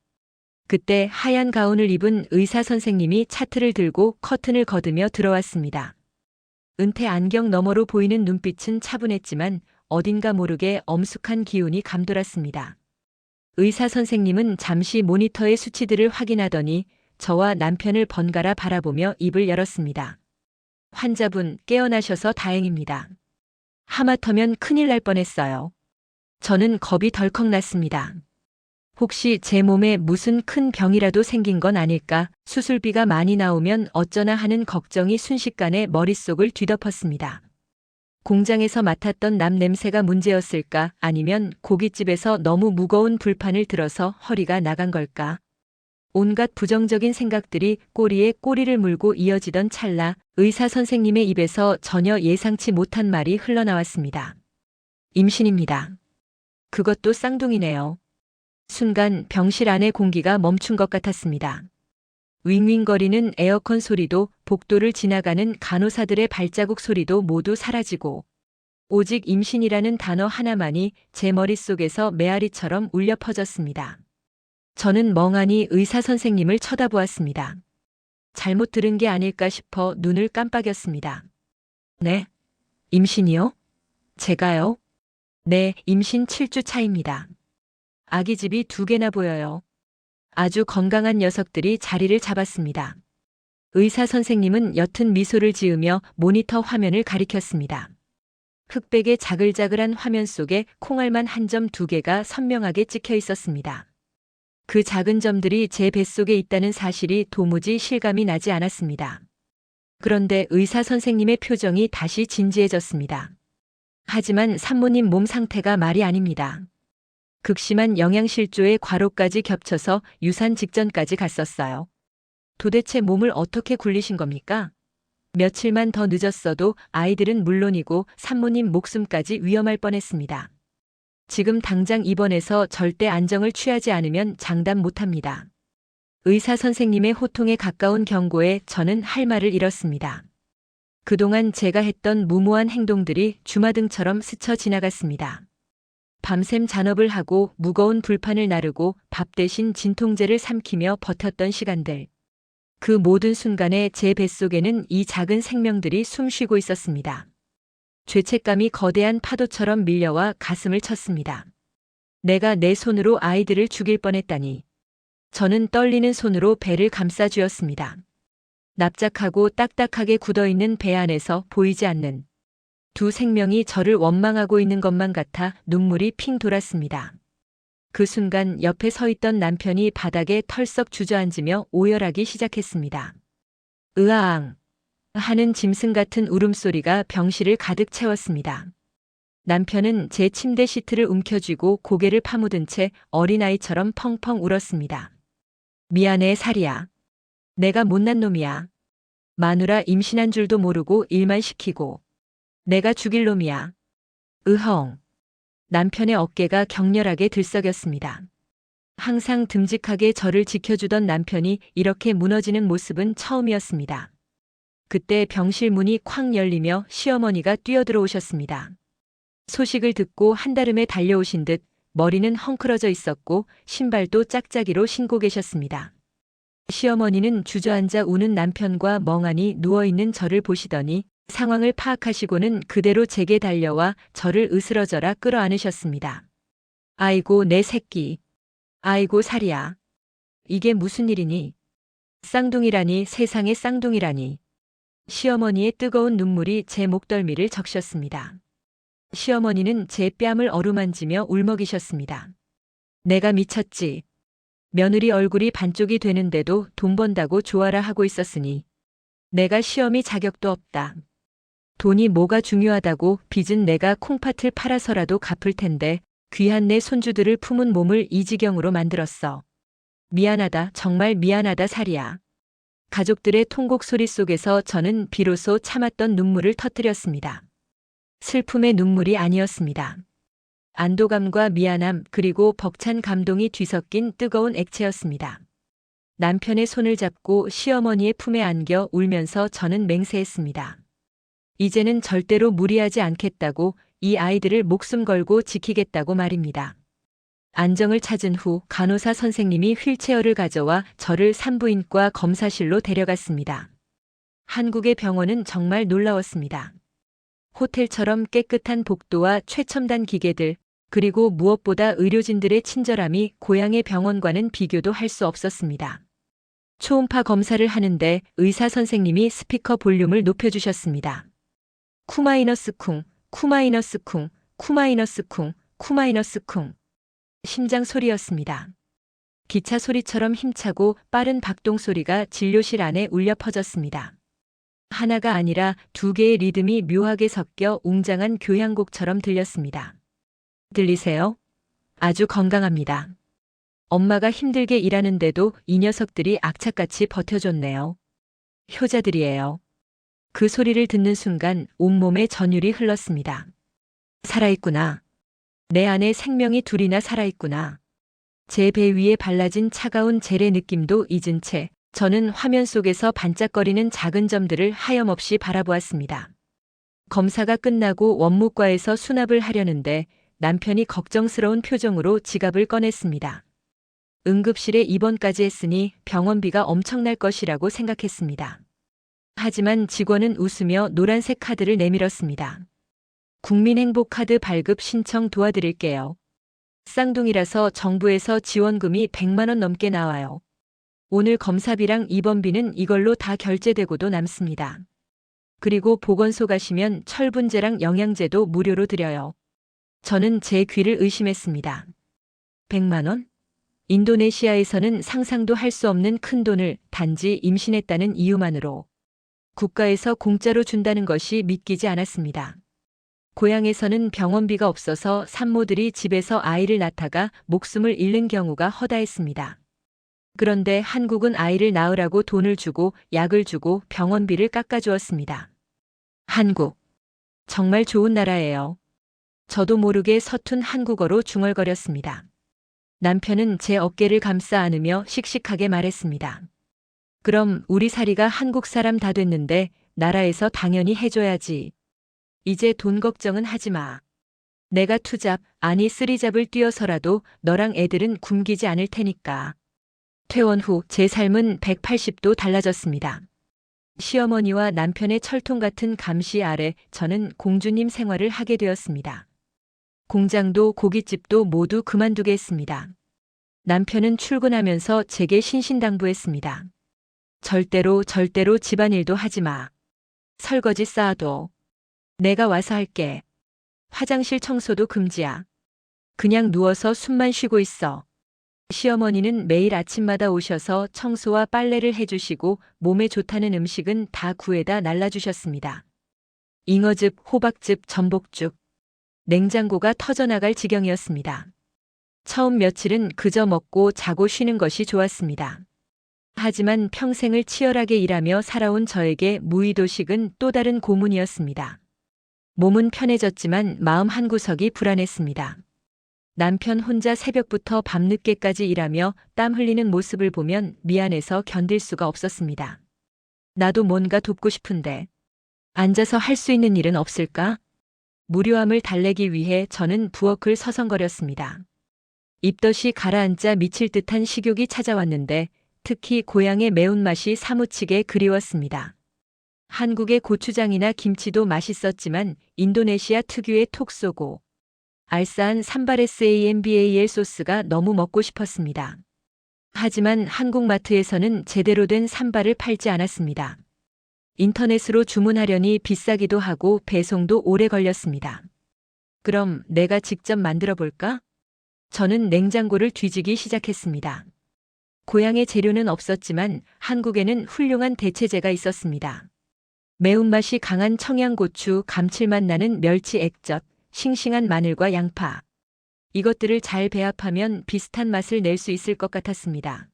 그때 하얀 가운을 입은 의사 선생님이 차트를 들고 커튼을 걷으며 들어왔습니다. 은퇴 안경 너머로 보이는 눈빛은 차분했지만 어딘가 모르게 엄숙한 기운이 감돌았습니다. 의사 선생님은 잠시 모니터의 수치들을 확인하더니 저와 남편을 번갈아 바라보며 입을 열었습니다. 환자분 깨어나셔서 다행입니다. 하마터면 큰일 날 뻔했어요. 저는 겁이 덜컥 났습니다. 혹시 제 몸에 무슨 큰 병이라도 생긴 건 아닐까, 수술비가 많이 나오면 어쩌나 하는 걱정이 순식간에 머릿속을 뒤덮었습니다. 공장에서 맡았던 남 냄새가 문제였을까, 아니면 고깃집에서 너무 무거운 불판을 들어서 허리가 나간 걸까. 온갖 부정적인 생각들이 꼬리에 꼬리를 물고 이어지던 찰나 의사 선생님의 입에서 전혀 예상치 못한 말이 흘러나왔습니다. 임신입니다. 그것도 쌍둥이네요. 순간 병실 안의 공기가 멈춘 것 같았습니다. 윙윙거리는 에어컨 소리도 복도를 지나가는 간호사들의 발자국 소리도 모두 사라지고 오직 임신이라는 단어 하나만이 제 머릿속에서 메아리처럼 울려 퍼졌습니다. 저는 멍하니 의사 선생님을 쳐다보았습니다. 잘못 들은 게 아닐까 싶어 눈을 깜빡였습니다. 네? 임신이요? 제가요? 네, 임신 7주 차입니다. 아기집이 2개나 보여요. 아주 건강한 녀석들이 자리를 잡았습니다. 의사 선생님은 옅은 미소를 지으며 모니터 화면을 가리켰습니다. 흑백의 자글자글한 화면 속에 콩알만 한 점 2개가 선명하게 찍혀 있었습니다. 그 작은 점들이 제 뱃속에 있다는 사실이 도무지 실감이 나지 않았습니다. 그런데 의사 선생님의 표정이 다시 진지해졌습니다. 하지만 산모님 몸 상태가 말이 아닙니다. 극심한 영양실조의 과로까지 겹쳐서 유산 직전까지 갔었어요. 도대체 몸을 어떻게 굴리신 겁니까? 며칠만 더 늦었어도 아이들은 물론이고 산모님 목숨까지 위험할 뻔했습니다. 지금 당장 입원해서 절대 안정을 취하지 않으면 장담 못합니다. 의사 선생님의 호통에 가까운 경고에 저는 할 말을 잃었습니다. 그동안 제가 했던 무모한 행동들이 주마등처럼 스쳐 지나갔습니다. 밤샘 잔업을 하고 무거운 불판을 나르고 밥 대신 진통제를 삼키며 버텼던 시간들. 그 모든 순간에 제 뱃속에는 이 작은 생명들이 숨쉬고 있었습니다. 죄책감이 거대한 파도처럼 밀려와 가슴을 쳤습니다. 내가 내 손으로 아이들을 죽일 뻔했다니. 저는 떨리는 손으로 배를 감싸 쥐었습니다. 납작하고 딱딱하게 굳어있는 배 안에서 보이지 않는 2 생명이 저를 원망하고 있는 것만 같아 눈물이 핑 돌았습니다. 그 순간 옆에 서 있던 남편이 바닥에 털썩 주저앉으며 오열하기 시작했습니다. 으아앙. 하는 짐승 같은 울음소리가 병실을 가득 채웠습니다. 남편은 제 침대 시트를 움켜쥐고 고개를 파묻은 채 어린아이처럼 펑펑 울었습니다. 미안해, 사리야. 내가 못난 놈이야. 마누라 임신한 줄도 모르고 일만 시키고. 내가 죽일 놈이야. 으헝. 남편의 어깨가 격렬하게 들썩였습니다. 항상 듬직하게 저를 지켜주던 남편이 이렇게 무너지는 모습은 처음이었습니다. 그때 병실 문이 쾅 열리며 시어머니가 뛰어들어오셨습니다. 소식을 듣고 한달음에 달려오신 듯 머리는 헝클어져 있었고 신발도 짝짝이로 신고 계셨습니다. 시어머니는 주저앉아 우는 남편과 멍하니 누워있는 저를 보시더니 상황을 파악하시고는 그대로 제게 달려와 저를 으스러져라 끌어안으셨습니다. 아이고 내 새끼. 아이고 사리야. 이게 무슨 일이니? 쌍둥이라니, 세상에 쌍둥이라니. 시어머니의 뜨거운 눈물이 제 목덜미를 적셨습니다. 시어머니는 제 뺨을 어루만지며 울먹이셨습니다. 내가 미쳤지. 며느리 얼굴이 반쪽이 되는데도 돈 번다고 좋아라 하고 있었으니 내가 시험이 자격도 없다. 돈이 뭐가 중요하다고. 빚은 내가 콩팥을 팔아서라도 갚을 텐데 귀한 내 손주들을 품은 몸을 이 지경으로 만들었어. 미안하다, 정말 미안하다 사리야. 가족들의 통곡 소리 속에서 저는 비로소 참았던 눈물을 터뜨렸습니다. 슬픔의 눈물이 아니었습니다. 안도감과 미안함 그리고 벅찬 감동이 뒤섞인 뜨거운 액체였습니다. 남편의 손을 잡고 시어머니의 품에 안겨 울면서 저는 맹세했습니다. 이제는 절대로 무리하지 않겠다고, 이 아이들을 목숨 걸고 지키겠다고 말입니다. 안정을 찾은 후 간호사 선생님이 휠체어를 가져와 저를 산부인과 검사실로 데려갔습니다. 한국의 병원은 정말 놀라웠습니다. 호텔처럼 깨끗한 복도와 최첨단 기계들, 그리고 무엇보다 의료진들의 친절함이 고향의 병원과는 비교도 할 수 없었습니다. 초음파 검사를 하는데 의사 선생님이 스피커 볼륨을 높여주셨습니다. 쿠마이너스 쿵, 쿠마이너스 쿵, 쿠마이너스 쿵, 쿠마이너스 쿵. 심장 소리였습니다. 기차 소리처럼 힘차고 빠른 박동 소리가 진료실 안에 울려 퍼졌습니다. 하나가 아니라 두 개의 리듬이 묘하게 섞여 웅장한 교향곡처럼 들렸습니다. 들리세요? 아주 건강합니다. 엄마가 힘들게 일하는데도 이 녀석들이 악착같이 버텨줬네요. 효자들이에요. 그 소리를 듣는 순간 온몸에 전율이 흘렀습니다. 살아있구나. 내 안에 생명이 둘이나 살아있구나. 제 배 위에 발라진 차가운 젤의 느낌도 잊은 채 저는 화면 속에서 반짝거리는 작은 점들을 하염없이 바라보았습니다. 검사가 끝나고 원무과에서 수납을 하려는데 남편이 걱정스러운 표정으로 지갑을 꺼냈습니다. 응급실에 입원까지 했으니 병원비가 엄청날 것이라고 생각했습니다. 하지만 직원은 웃으며 노란색 카드를 내밀었습니다. 국민행복카드 발급 신청 도와드릴게요. 쌍둥이라서 정부에서 지원금이 100만 원 넘게 나와요. 오늘 검사비랑 입원비는 이걸로 다 결제되고도 남습니다. 그리고 보건소 가시면 철분제랑 영양제도 무료로 드려요. 저는 제 귀를 의심했습니다. 100만 원? 인도네시아에서는 상상도 할 수 없는 큰 돈을 단지 임신했다는 이유만으로 국가에서 공짜로 준다는 것이 믿기지 않았습니다. 고향에서는 병원비가 없어서 산모들이 집에서 아이를 낳다가 목숨을 잃는 경우가 허다했습니다. 그런데 한국은 아이를 낳으라고 돈을 주고 약을 주고 병원비를 깎아주었습니다. 한국. 정말 좋은 나라예요. 저도 모르게 서툰 한국어로 중얼거렸습니다. 남편은 제 어깨를 감싸 안으며 씩씩하게 말했습니다. 그럼 우리 사리가 한국 사람 다 됐는데 나라에서 당연히 해줘야지. 이제 돈 걱정은 하지 마. 내가 투잡, 아니 쓰리잡을 뛰어서라도 너랑 애들은 굶기지 않을 테니까. 퇴원 후 제 삶은 180도 달라졌습니다. 시어머니와 남편의 철통 같은 감시 아래 저는 공주님 생활을 하게 되었습니다. 공장도 고깃집도 모두 그만두게 했습니다. 남편은 출근하면서 제게 신신당부했습니다. 절대로 집안일도 하지 마. 설거지 쌓아둬. 내가 와서 할게. 화장실 청소도 금지야. 그냥 누워서 숨만 쉬고 있어. 시어머니는 매일 아침마다 오셔서 청소와 빨래를 해주시고 몸에 좋다는 음식은 다 구해다 날라주셨습니다. 잉어즙, 호박즙, 전복죽. 냉장고가 터져나갈 지경이었습니다. 처음 며칠은 그저 먹고 자고 쉬는 것이 좋았습니다. 하지만 평생을 치열하게 일하며 살아온 저에게 무의도식은 또 다른 고문이었습니다. 몸은 편해졌지만 마음 한구석이 불안했습니다. 남편 혼자 새벽부터 밤늦게까지 일하며 땀 흘리는 모습을 보면 미안해서 견딜 수가 없었습니다. 나도 뭔가 돕고 싶은데 앉아서 할 수 있는 일은 없을까? 무료함을 달래기 위해 저는 부엌을 서성거렸습니다. 입덧이 가라앉자 미칠 듯한 식욕이 찾아왔는데 특히 고향의 매운맛이 사무치게 그리웠습니다. 한국의 고추장이나 김치도 맛있었지만 인도네시아 특유의 톡 쏘고 알싸한 산발 SAMBAL 소스가 너무 먹고 싶었습니다. 하지만 한국 마트에서는 제대로 된 산발을 팔지 않았습니다. 인터넷으로 주문하려니 비싸기도 하고 배송도 오래 걸렸습니다. 그럼 내가 직접 만들어 볼까? 저는 냉장고를 뒤지기 시작했습니다. 고향의 재료는 없었지만 한국에는 훌륭한 대체제가 있었습니다. 매운맛이 강한 청양고추, 감칠맛 나는 멸치 액젓, 싱싱한 마늘과 양파. 이것들을 잘 배합하면 비슷한 맛을 낼 수 있을 것 같았습니다.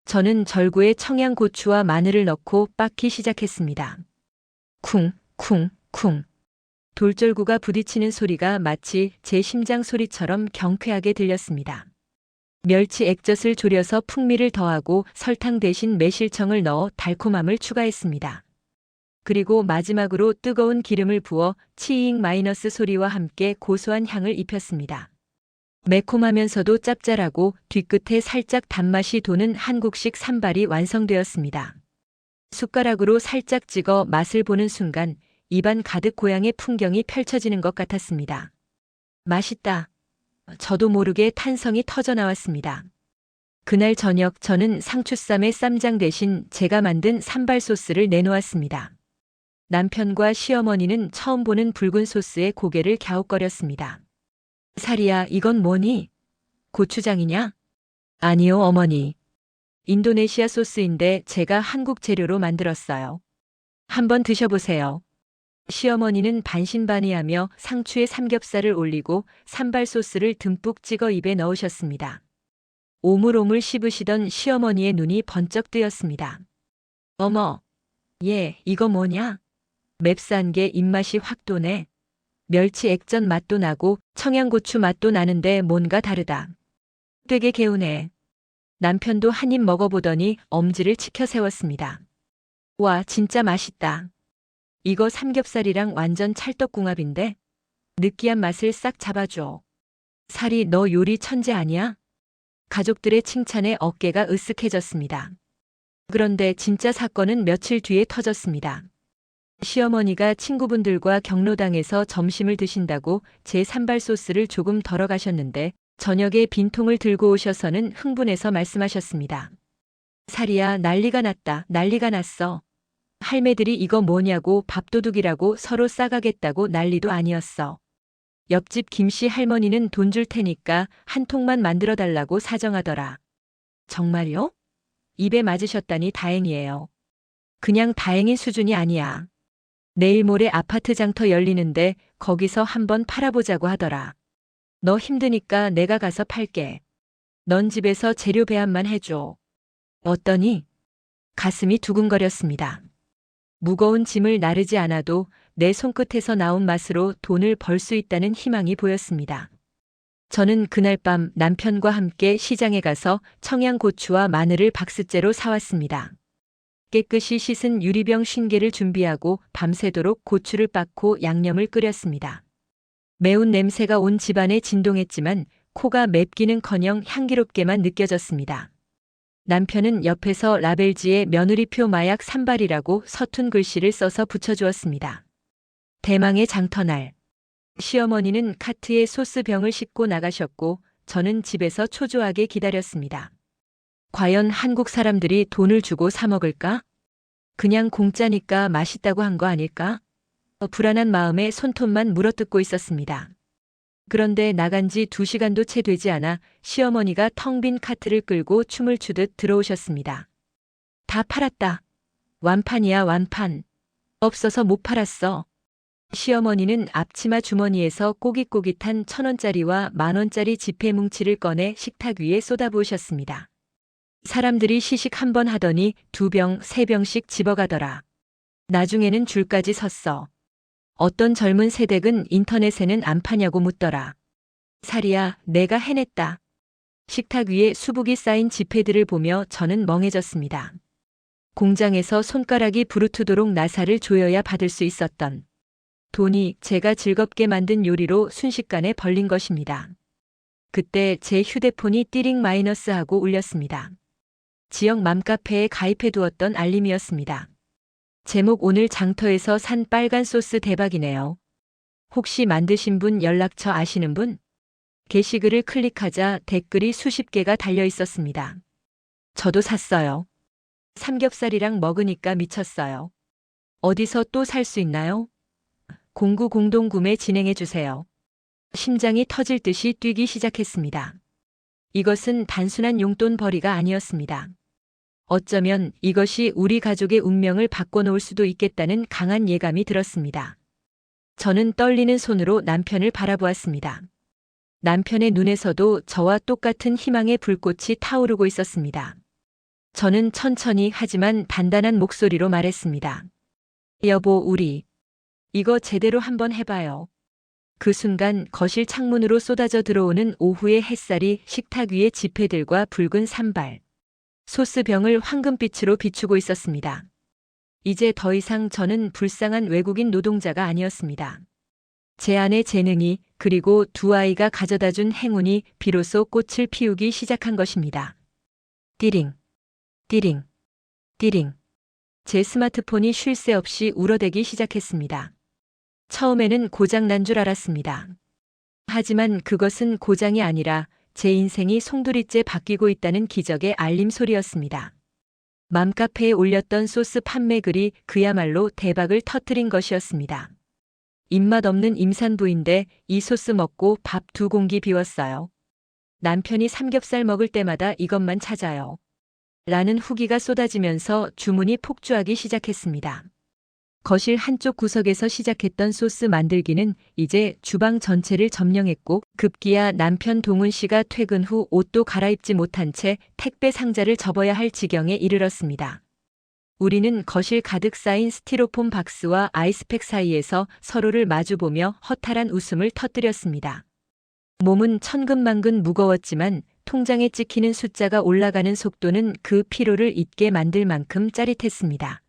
저는 절구에 청양고추와 마늘을 넣고 빻기 시작했습니다. 쿵, 쿵, 쿵. 돌절구가 부딪히는 소리가 마치 제 심장 소리처럼 경쾌하게 들렸습니다. 멸치 액젓을 졸여서 풍미를 더하고 설탕 대신 매실청을 넣어 달콤함을 추가했습니다. 그리고 마지막으로 뜨거운 기름을 부어 치잉 마이너스 소리와 함께 고소한 향을 입혔습니다. 매콤하면서도 짭짤하고 뒤끝에 살짝 단맛이 도는 한국식 산발이 완성되었습니다. 숟가락으로 살짝 찍어 맛을 보는 순간 입안 가득 고향의 풍경이 펼쳐지는 것 같았습니다. 맛있다. 저도 모르게 탄성이 터져나왔습니다. 그날 저녁 저는 상추쌈에 쌈장 대신 제가 만든 산발 소스를 내놓았습니다. 남편과 시어머니는 처음 보는 붉은 소스에 고개를 갸웃거렸습니다. 사리야, 이건 뭐니? 고추장이냐? 아니요, 어머니. 인도네시아 소스인데 제가 한국 재료로 만들었어요. 한번 드셔보세요. 시어머니는 반신반의하며 상추에 삼겹살을 올리고 산발 소스를 듬뿍 찍어 입에 넣으셨습니다. 오물오물 씹으시던 시어머니의 눈이 번쩍 뜨였습니다. 어머, 이거 뭐냐? 맵싼 게 입맛이 확 도네. 멸치 액젓 맛도 나고 청양고추 맛도 나는데 뭔가 다르다. 되게 개운해. 남편도 한 입 먹어보더니 엄지를 치켜 세웠습니다. 와, 진짜 맛있다. 이거 삼겹살이랑 완전 찰떡궁합인데? 느끼한 맛을 싹 잡아줘. 살이 너 요리 천재 아니야? 가족들의 칭찬에 어깨가 으쓱해졌습니다. 그런데 진짜 사건은 며칠 뒤에 터졌습니다. 시어머니가 친구분들과 경로당에서 점심을 드신다고 제 산발 소스를 조금 덜어 가셨는데 저녁에 빈통을 들고 오셔서는 흥분해서 말씀하셨습니다. 사리야, 난리가 났다. 난리가 났어. 할매들이 이거 뭐냐고 밥도둑이라고 서로 싸가겠다고 난리도 아니었어. 옆집 김씨 할머니는 돈 줄 테니까 한 통만 만들어 달라고 사정하더라. 정말요? 입에 맞으셨다니 다행이에요. 그냥 다행인 수준이 아니야. 내일 모레 아파트 장터 열리는데 거기서 한번 팔아보자고 하더라. 너 힘드니까 내가 가서 팔게. 넌 집에서 재료 배합만 해줘. 어떠니? 가슴이 두근거렸습니다. 무거운 짐을 나르지 않아도 내 손끝에서 나온 맛으로 돈을 벌 수 있다는 희망이 보였습니다. 저는 그날 밤 남편과 함께 시장에 가서 청양고추와 마늘을 박스째로 사왔습니다. 깨끗이 씻은 유리병 50개를 준비하고 밤새도록 고추를 빻고 양념을 끓였습니다. 매운 냄새가 온 집안에 진동했지만 코가 맵기는커녕 향기롭게만 느껴졌습니다. 남편은 옆에서 라벨지에 며느리표 마약 산발이라고 서툰 글씨를 써서 붙여주었습니다. 대망의 장터날. 시어머니는 카트에 소스병을 싣고 나가셨고 저는 집에서 초조하게 기다렸습니다. 과연 한국 사람들이 돈을 주고 사 먹을까? 그냥 공짜니까 맛있다고 한 거 아닐까? 불안한 마음에 손톱만 물어뜯고 있었습니다. 그런데 나간 지 2시간도 채 되지 않아 시어머니가 텅 빈 카트를 끌고 춤을 추듯 들어오셨습니다. 다 팔았다. 완판이야, 완판. 없어서 못 팔았어. 시어머니는 앞치마 주머니에서 꼬깃꼬깃한 1,000원짜리와 10,000원짜리 지폐 뭉치를 꺼내 식탁 위에 쏟아부으셨습니다. 사람들이 시식 한 번 하더니 2병, 3병씩 집어가더라. 나중에는 줄까지 섰어. 어떤 젊은 새댁은 인터넷에는 안 파냐고 묻더라. 살이야, 내가 해냈다. 식탁 위에 수북이 쌓인 지폐들을 보며 저는 멍해졌습니다. 공장에서 손가락이 부르트도록 나사를 조여야 받을 수 있었던 돈이 제가 즐겁게 만든 요리로 순식간에 벌린 것입니다. 그때 제 휴대폰이 띠링 마이너스 하고 울렸습니다. 지역 맘카페에 가입해 두었던 알림이었습니다. 제목 오늘 장터에서 산 빨간 소스 대박이네요. 혹시 만드신 분 연락처 아시는 분? 게시글을 클릭하자 댓글이 수십 개가 달려 있었습니다. 저도 샀어요. 삼겹살이랑 먹으니까 미쳤어요. 어디서 또 살 수 있나요? 공구 공동구매 진행해 주세요. 심장이 터질 듯이 뛰기 시작했습니다. 이것은 단순한 용돈벌이가 아니었습니다. 어쩌면 이것이 우리 가족의 운명을 바꿔놓을 수도 있겠다는 강한 예감이 들었습니다. 저는 떨리는 손으로 남편을 바라보았습니다. 남편의 눈에서도 저와 똑같은 희망의 불꽃이 타오르고 있었습니다. 저는 천천히 하지만 단단한 목소리로 말했습니다. 여보, 우리 이거 제대로 한번 해봐요. 그 순간 거실 창문으로 쏟아져 들어오는 오후의 햇살이 식탁 위의 지폐들과 붉은 산발, 소스병을 황금빛으로 비추고 있었습니다. 이제 더 이상 저는 불쌍한 외국인 노동자가 아니었습니다. 제 안의 재능이 그리고 2아이가 가져다준 행운이 비로소 꽃을 피우기 시작한 것입니다. 띠링, 띠링, 띠링. 제 스마트폰이 쉴 새 없이 울어대기 시작했습니다. 처음에는 고장 난 줄 알았습니다. 하지만 그것은 고장이 아니라 제 인생이 송두리째 바뀌고 있다는 기적의 알림 소리였습니다. 맘카페에 올렸던 소스 판매 글이 그야말로 대박을 터뜨린 것이었습니다. 입맛 없는 임산부인데 이 소스 먹고 밥 2공기 비웠어요. 남편이 삼겹살 먹을 때마다 이것만 찾아요. 라는 후기가 쏟아지면서 주문이 폭주하기 시작했습니다. 거실 한쪽 구석에서 시작했던 소스 만들기는 이제 주방 전체를 점령했고 급기야 남편 동훈 씨가 퇴근 후 옷도 갈아입지 못한 채 택배 상자를 접어야 할 지경에 이르렀습니다. 우리는 거실 가득 쌓인 스티로폼 박스와 아이스팩 사이에서 서로를 마주보며 허탈한 웃음을 터뜨렸습니다. 몸은 천근만근 무거웠지만 통장에 찍히는 숫자가 올라가는 속도는 그 피로를 잊게 만들 만큼 짜릿했습니다.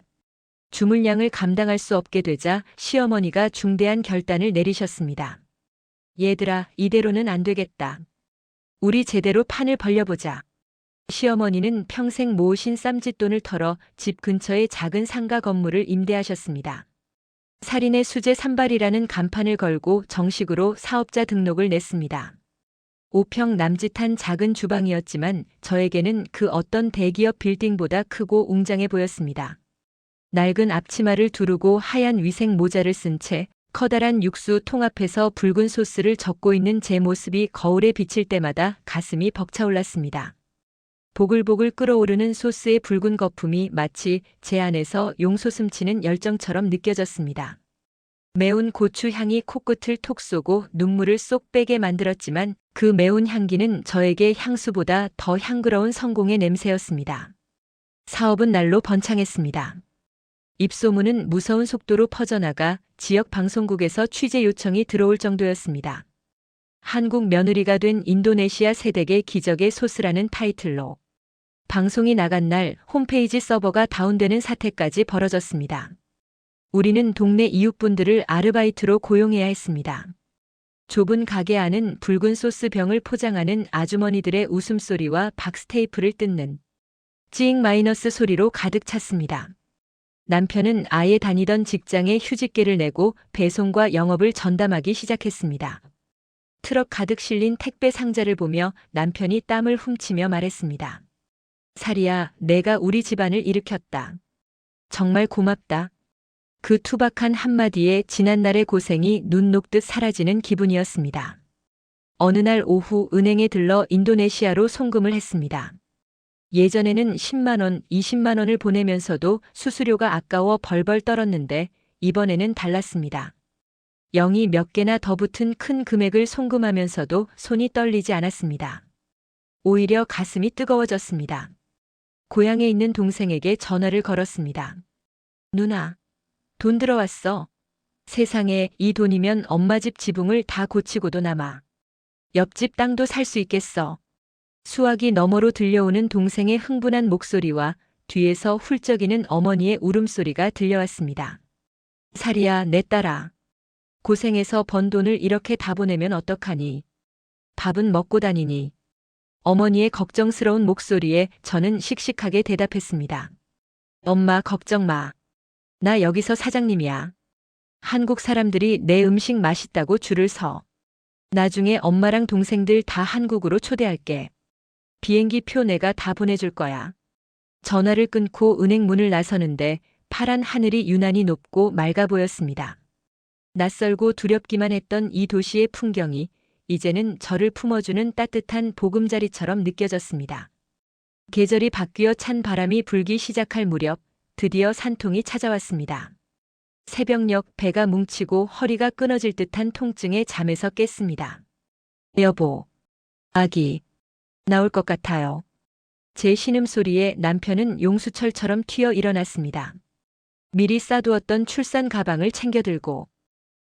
주물량을 감당할 수 없게 되자 시어머니가 중대한 결단을 내리셨습니다. 얘들아, 이대로는 안 되겠다. 우리 제대로 판을 벌려보자. 시어머니는 평생 모으신 쌈짓돈을 털어 집 근처의 작은 상가 건물을 임대하셨습니다. 살인의 수제 산발이라는 간판을 걸고 정식으로 사업자 등록을 냈습니다. 5평 남짓한 작은 주방이었지만 저에게는 그 어떤 대기업 빌딩보다 크고 웅장해 보였습니다. 낡은 앞치마를 두르고 하얀 위생 모자를 쓴 채 커다란 육수 통 앞에서 붉은 소스를 젓고 있는 제 모습이 거울에 비칠 때마다 가슴이 벅차올랐습니다. 보글보글 끓어오르는 소스의 붉은 거품이 마치 제 안에서 용솟음치는 열정처럼 느껴졌습니다. 매운 고추 향이 코끝을 톡 쏘고 눈물을 쏙 빼게 만들었지만 그 매운 향기는 저에게 향수보다 더 향그러운 성공의 냄새였습니다. 사업은 날로 번창했습니다. 입소문은 무서운 속도로 퍼져나가 지역 방송국에서 취재 요청이 들어올 정도였습니다. 한국 며느리가 된 인도네시아 새댁의 기적의 소스라는 타이틀로 방송이 나간 날 홈페이지 서버가 다운되는 사태까지 벌어졌습니다. 우리는 동네 이웃분들을 아르바이트로 고용해야 했습니다. 좁은 가게 안은 붉은 소스 병을 포장하는 아주머니들의 웃음소리와 박스테이프를 뜯는 찡 마이너스 소리로 가득 찼습니다. 남편은 아예 다니던 직장에 휴직계를 내고 배송과 영업을 전담하기 시작했습니다. 트럭 가득 실린 택배 상자를 보며 남편이 땀을 훔치며 말했습니다. 살이야, 내가 우리 집안을 일으켰다. 정말 고맙다. 그 투박한 한마디에 지난날의 고생이 눈 녹듯 사라지는 기분이었습니다. 어느 날 오후 은행에 들러 인도네시아로 송금을 했습니다. 예전에는 10만 원, 20만 원을 보내면서도 수수료가 아까워 벌벌 떨었는데 이번에는 달랐습니다. 0이 몇 개나 더 붙은 큰 금액을 송금하면서도 손이 떨리지 않았습니다. 오히려 가슴이 뜨거워졌습니다. 고향에 있는 동생에게 전화를 걸었습니다. 누나, 돈 들어왔어. 세상에 이 돈이면 엄마 집 지붕을 다 고치고도 남아. 옆집 땅도 살 수 있겠어. 수화기 너머로 들려오는 동생의 흥분한 목소리와 뒤에서 훌쩍이는 어머니의 울음소리가 들려왔습니다. 사리야, 내 딸아. 고생해서 번 돈을 이렇게 다 보내면 어떡하니? 밥은 먹고 다니니? 어머니의 걱정스러운 목소리에 저는 씩씩하게 대답했습니다. 엄마 걱정 마. 나 여기서 사장님이야. 한국 사람들이 내 음식 맛있다고 줄을 서. 나중에 엄마랑 동생들 다 한국으로 초대할게. 비행기 표 내가 다 보내줄 거야. 전화를 끊고 은행 문을 나서는데 파란 하늘이 유난히 높고 맑아 보였습니다. 낯설고 두렵기만 했던 이 도시의 풍경이 이제는 저를 품어주는 따뜻한 보금자리처럼 느껴졌습니다. 계절이 바뀌어 찬 바람이 불기 시작할 무렵 드디어 산통이 찾아왔습니다. 새벽녘 배가 뭉치고 허리가 끊어질 듯한 통증에 잠에서 깼습니다. 여보, 아기, 나올 것 같아요. 제 신음소리에 남편은 용수철처럼 튀어 일어났습니다. 미리 싸두었던 출산 가방을 챙겨 들고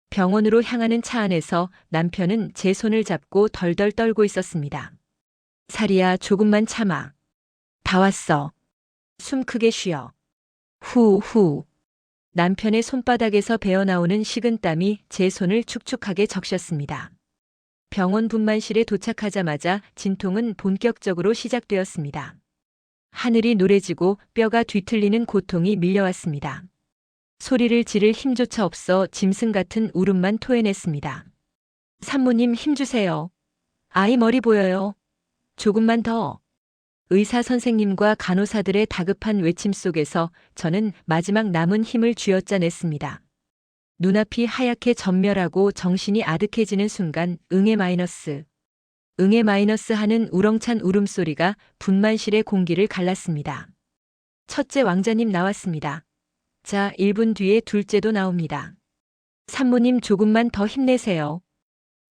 병원으로 향하는 차 안에서 남편은 제 손을 잡고 덜덜 떨고 있었습니다. 사리야, 조금만 참아. 다 왔어. 숨 크게 쉬어. 후. 남편의 손바닥에서 배어나오는 식은땀이 제 손을 축축하게 적셨습니다. 병원 분만실에 도착하자마자 진통은 본격적으로 시작되었습니다. 하늘이 노래지고 뼈가 뒤틀리는 고통이 밀려왔습니다. 소리를 지를 힘조차 없어 짐승 같은 울음만 토해냈습니다. 산모님 힘주세요. 아이 머리 보여요. 조금만 더. 의사 선생님과 간호사들의 다급한 외침 속에서 저는 마지막 남은 힘을 쥐어짜냈습니다. 눈앞이 하얗게 전멸하고 정신이 아득해지는 순간 응애 마이너스 하는 우렁찬 울음소리가 분만실의 공기를 갈랐습니다. 첫째 왕자님 나왔습니다. 자, 1분 뒤에 둘째도 나옵니다. 산모님 조금만 더 힘내세요.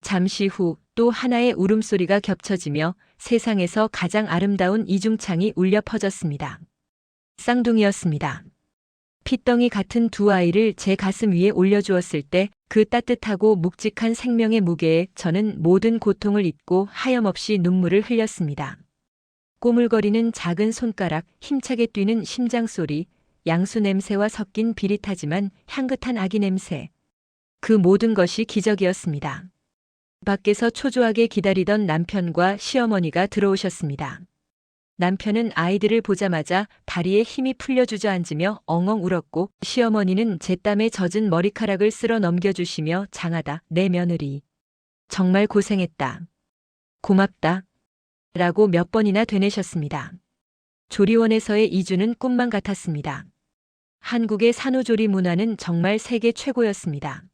잠시 후 또 하나의 울음소리가 겹쳐지며 세상에서 가장 아름다운 이중창이 울려 퍼졌습니다. 쌍둥이였습니다. 핏덩이 같은 두 아이를 제 가슴 위에 올려주었을 때 그 따뜻하고 묵직한 생명의 무게에 저는 모든 고통을 잊고 하염없이 눈물을 흘렸습니다. 꼬물거리는 작은 손가락, 힘차게 뛰는 심장 소리, 양수 냄새와 섞인 비릿하지만 향긋한 아기 냄새. 그 모든 것이 기적이었습니다. 밖에서 초조하게 기다리던 남편과 시어머니가 들어오셨습니다. 남편은 아이들을 보자마자 다리에 힘이 풀려 주저앉으며 엉엉 울었고 시어머니는 제 땀에 젖은 머리카락을 쓸어 넘겨주시며 장하다, 내 며느리. 정말 고생했다. 고맙다. 라고 몇 번이나 되뇌셨습니다. 조리원에서의 이주는 꿈만 같았습니다. 한국의 산후조리 문화는 정말 세계 최고였습니다.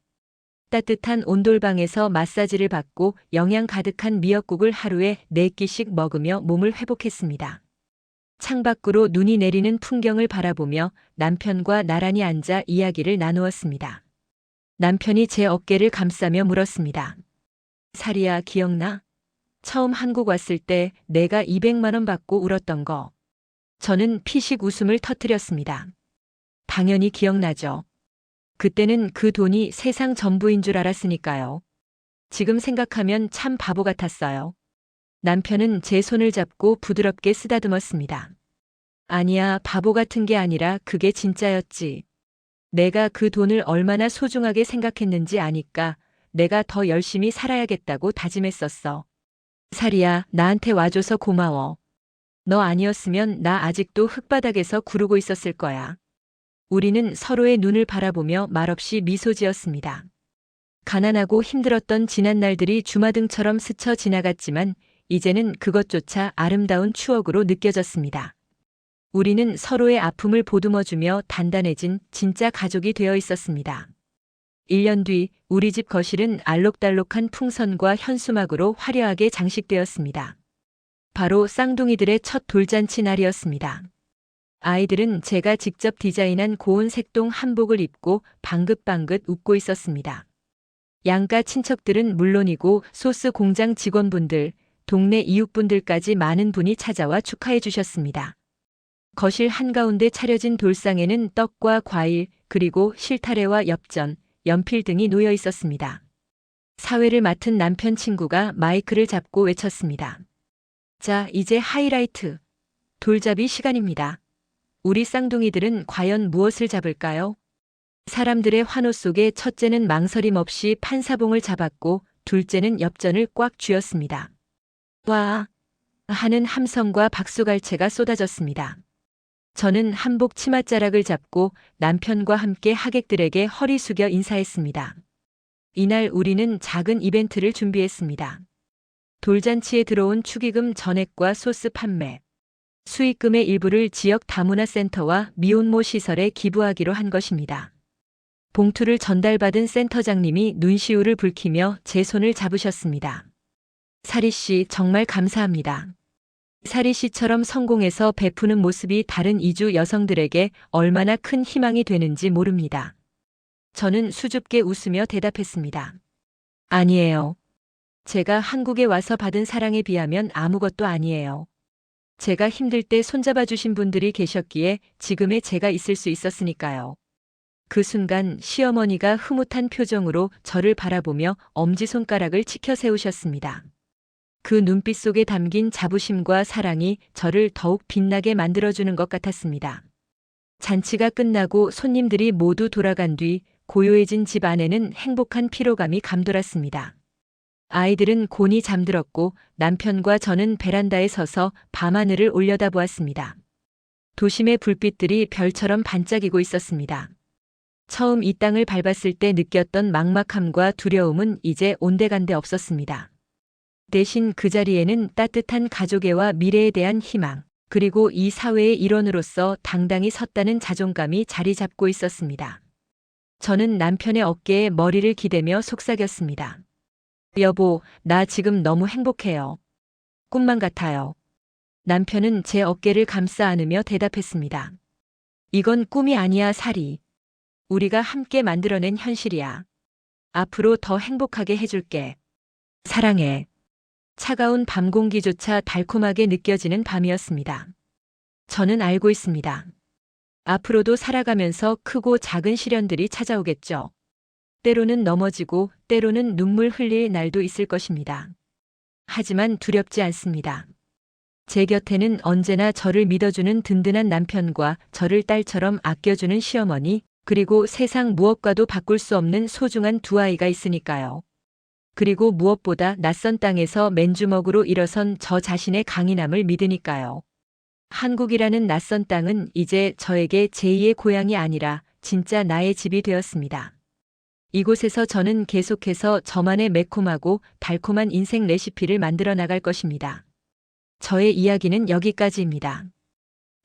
따뜻한 온돌방에서 마사지를 받고 영양 가득한 미역국을 하루에 4끼씩 먹으며 몸을 회복했습니다. 창밖으로 눈이 내리는 풍경을 바라보며 남편과 나란히 앉아 이야기를 나누었습니다. 남편이 제 어깨를 감싸며 물었습니다. 사리야, 기억나? 처음 한국 왔을 때 내가 200만 원 받고 울었던 거. 저는 피식 웃음을 터뜨렸습니다. 당연히 기억나죠. 그때는 그 돈이 세상 전부인 줄 알았으니까요. 지금 생각하면 참 바보 같았어요. 남편은 제 손을 잡고 부드럽게 쓰다듬었습니다. 아니야, 바보 같은 게 아니라 그게 진짜였지. 내가 그 돈을 얼마나 소중하게 생각했는지 아니까 내가 더 열심히 살아야겠다고 다짐했었어. 사리야, 나한테 와줘서 고마워. 너 아니었으면 나 아직도 흙바닥에서 구르고 있었을 거야. 우리는 서로의 눈을 바라보며 말없이 미소 지었습니다. 가난하고 힘들었던 지난 날들이 주마등처럼 스쳐 지나갔지만 이제는 그것조차 아름다운 추억으로 느껴졌습니다. 우리는 서로의 아픔을 보듬어주며 단단해진 진짜 가족이 되어 있었습니다. 1년 뒤 우리 집 거실은 알록달록한 풍선과 현수막으로 화려하게 장식되었습니다. 바로 쌍둥이들의 첫 돌잔치 날이었습니다. 아이들은 제가 직접 디자인한 고운 색동 한복을 입고 방긋방긋 웃고 있었습니다. 양가 친척들은 물론이고 소스 공장 직원분들, 동네 이웃분들까지 많은 분이 찾아와 축하해 주셨습니다. 거실 한가운데 차려진 돌상에는 떡과 과일, 그리고 실타래와 엽전, 연필 등이 놓여 있었습니다. 사회를 맡은 남편 친구가 마이크를 잡고 외쳤습니다. 자, 이제 하이라이트. 돌잡이 시간입니다. 우리 쌍둥이들은 과연 무엇을 잡을까요? 사람들의 환호 속에 첫째는 망설임 없이 판사봉을 잡았고 둘째는 엽전을 꽉 쥐었습니다. 와! 하는 함성과 박수갈채가 쏟아졌습니다. 저는 한복 치맛자락을 잡고 남편과 함께 하객들에게 허리 숙여 인사했습니다. 이날 우리는 작은 이벤트를 준비했습니다. 돌잔치에 들어온 축의금 전액과 소스 판매, 수익금의 일부를 지역 다문화센터와 미혼모 시설에 기부하기로 한 것입니다. 봉투를 전달받은 센터장님이 눈시울을 붉히며 제 손을 잡으셨습니다. 사리 씨, 정말 감사합니다. 사리 씨처럼 성공해서 베푸는 모습이 다른 이주 여성들에게 얼마나 큰 희망이 되는지 모릅니다. 저는 수줍게 웃으며 대답했습니다. 아니에요. 제가 한국에 와서 받은 사랑에 비하면 아무것도 아니에요. 제가 힘들 때 손잡아 주신 분들이 계셨기에 지금의 제가 있을 수 있었으니까요. 그 순간 시어머니가 흐뭇한 표정으로 저를 바라보며 엄지손가락을 치켜 세우셨습니다. 그 눈빛 속에 담긴 자부심과 사랑이 저를 더욱 빛나게 만들어주는 것 같았습니다. 잔치가 끝나고 손님들이 모두 돌아간 뒤 고요해진 집 안에는 행복한 피로감이 감돌았습니다. 아이들은 곤히 잠들었고 남편과 저는 베란다에 서서 밤하늘을 올려다보았습니다. 도심의 불빛들이 별처럼 반짝이고 있었습니다. 처음 이 땅을 밟았을 때 느꼈던 막막함과 두려움은 이제 온데간데 없었습니다. 대신 그 자리에는 따뜻한 가족애와 미래에 대한 희망, 그리고 이 사회의 일원으로서 당당히 섰다는 자존감이 자리 잡고 있었습니다. 저는 남편의 어깨에 머리를 기대며 속삭였습니다. 여보, 나 지금 너무 행복해요. 꿈만 같아요. 남편은 제 어깨를 감싸 안으며 대답했습니다. 이건 꿈이 아니야, 사리. 우리가 함께 만들어낸 현실이야. 앞으로 더 행복하게 해줄게. 사랑해. 차가운 밤 공기조차 달콤하게 느껴지는 밤이었습니다. 저는 알고 있습니다. 앞으로도 살아가면서 크고 작은 시련들이 찾아오겠죠. 때로는 넘어지고 때로는 눈물 흘릴 날도 있을 것입니다. 하지만 두렵지 않습니다. 제 곁에는 언제나 저를 믿어주는 든든한 남편과 저를 딸처럼 아껴주는 시어머니, 그리고 세상 무엇과도 바꿀 수 없는 소중한 두 아이가 있으니까요. 그리고 무엇보다 낯선 땅에서 맨주먹으로 일어선 저 자신의 강인함을 믿으니까요. 한국이라는 낯선 땅은 이제 저에게 제2의 고향이 아니라 진짜 나의 집이 되었습니다. 이곳에서 저는 계속해서 저만의 매콤하고 달콤한 인생 레시피를 만들어 나갈 것입니다. 저의 이야기는 여기까지입니다.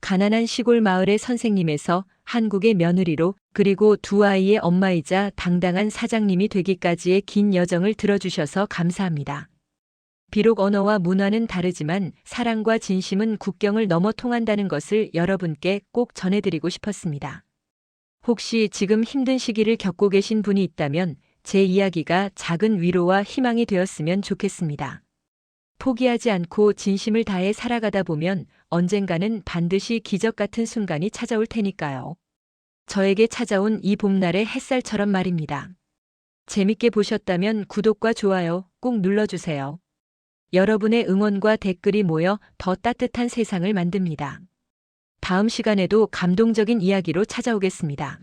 가난한 시골 마을의 선생님에서 한국의 며느리로, 그리고 두 아이의 엄마이자 당당한 사장님이 되기까지의 긴 여정을 들어주셔서 감사합니다. 비록 언어와 문화는 다르지만 사랑과 진심은 국경을 넘어 통한다는 것을 여러분께 꼭 전해드리고 싶었습니다. 혹시 지금 힘든 시기를 겪고 계신 분이 있다면 제 이야기가 작은 위로와 희망이 되었으면 좋겠습니다. 포기하지 않고 진심을 다해 살아가다 보면 언젠가는 반드시 기적 같은 순간이 찾아올 테니까요. 저에게 찾아온 이 봄날의 햇살처럼 말입니다. 재밌게 보셨다면 구독과 좋아요 꼭 눌러주세요. 여러분의 응원과 댓글이 모여 더 따뜻한 세상을 만듭니다. 다음 시간에도 감동적인 이야기로 찾아오겠습니다.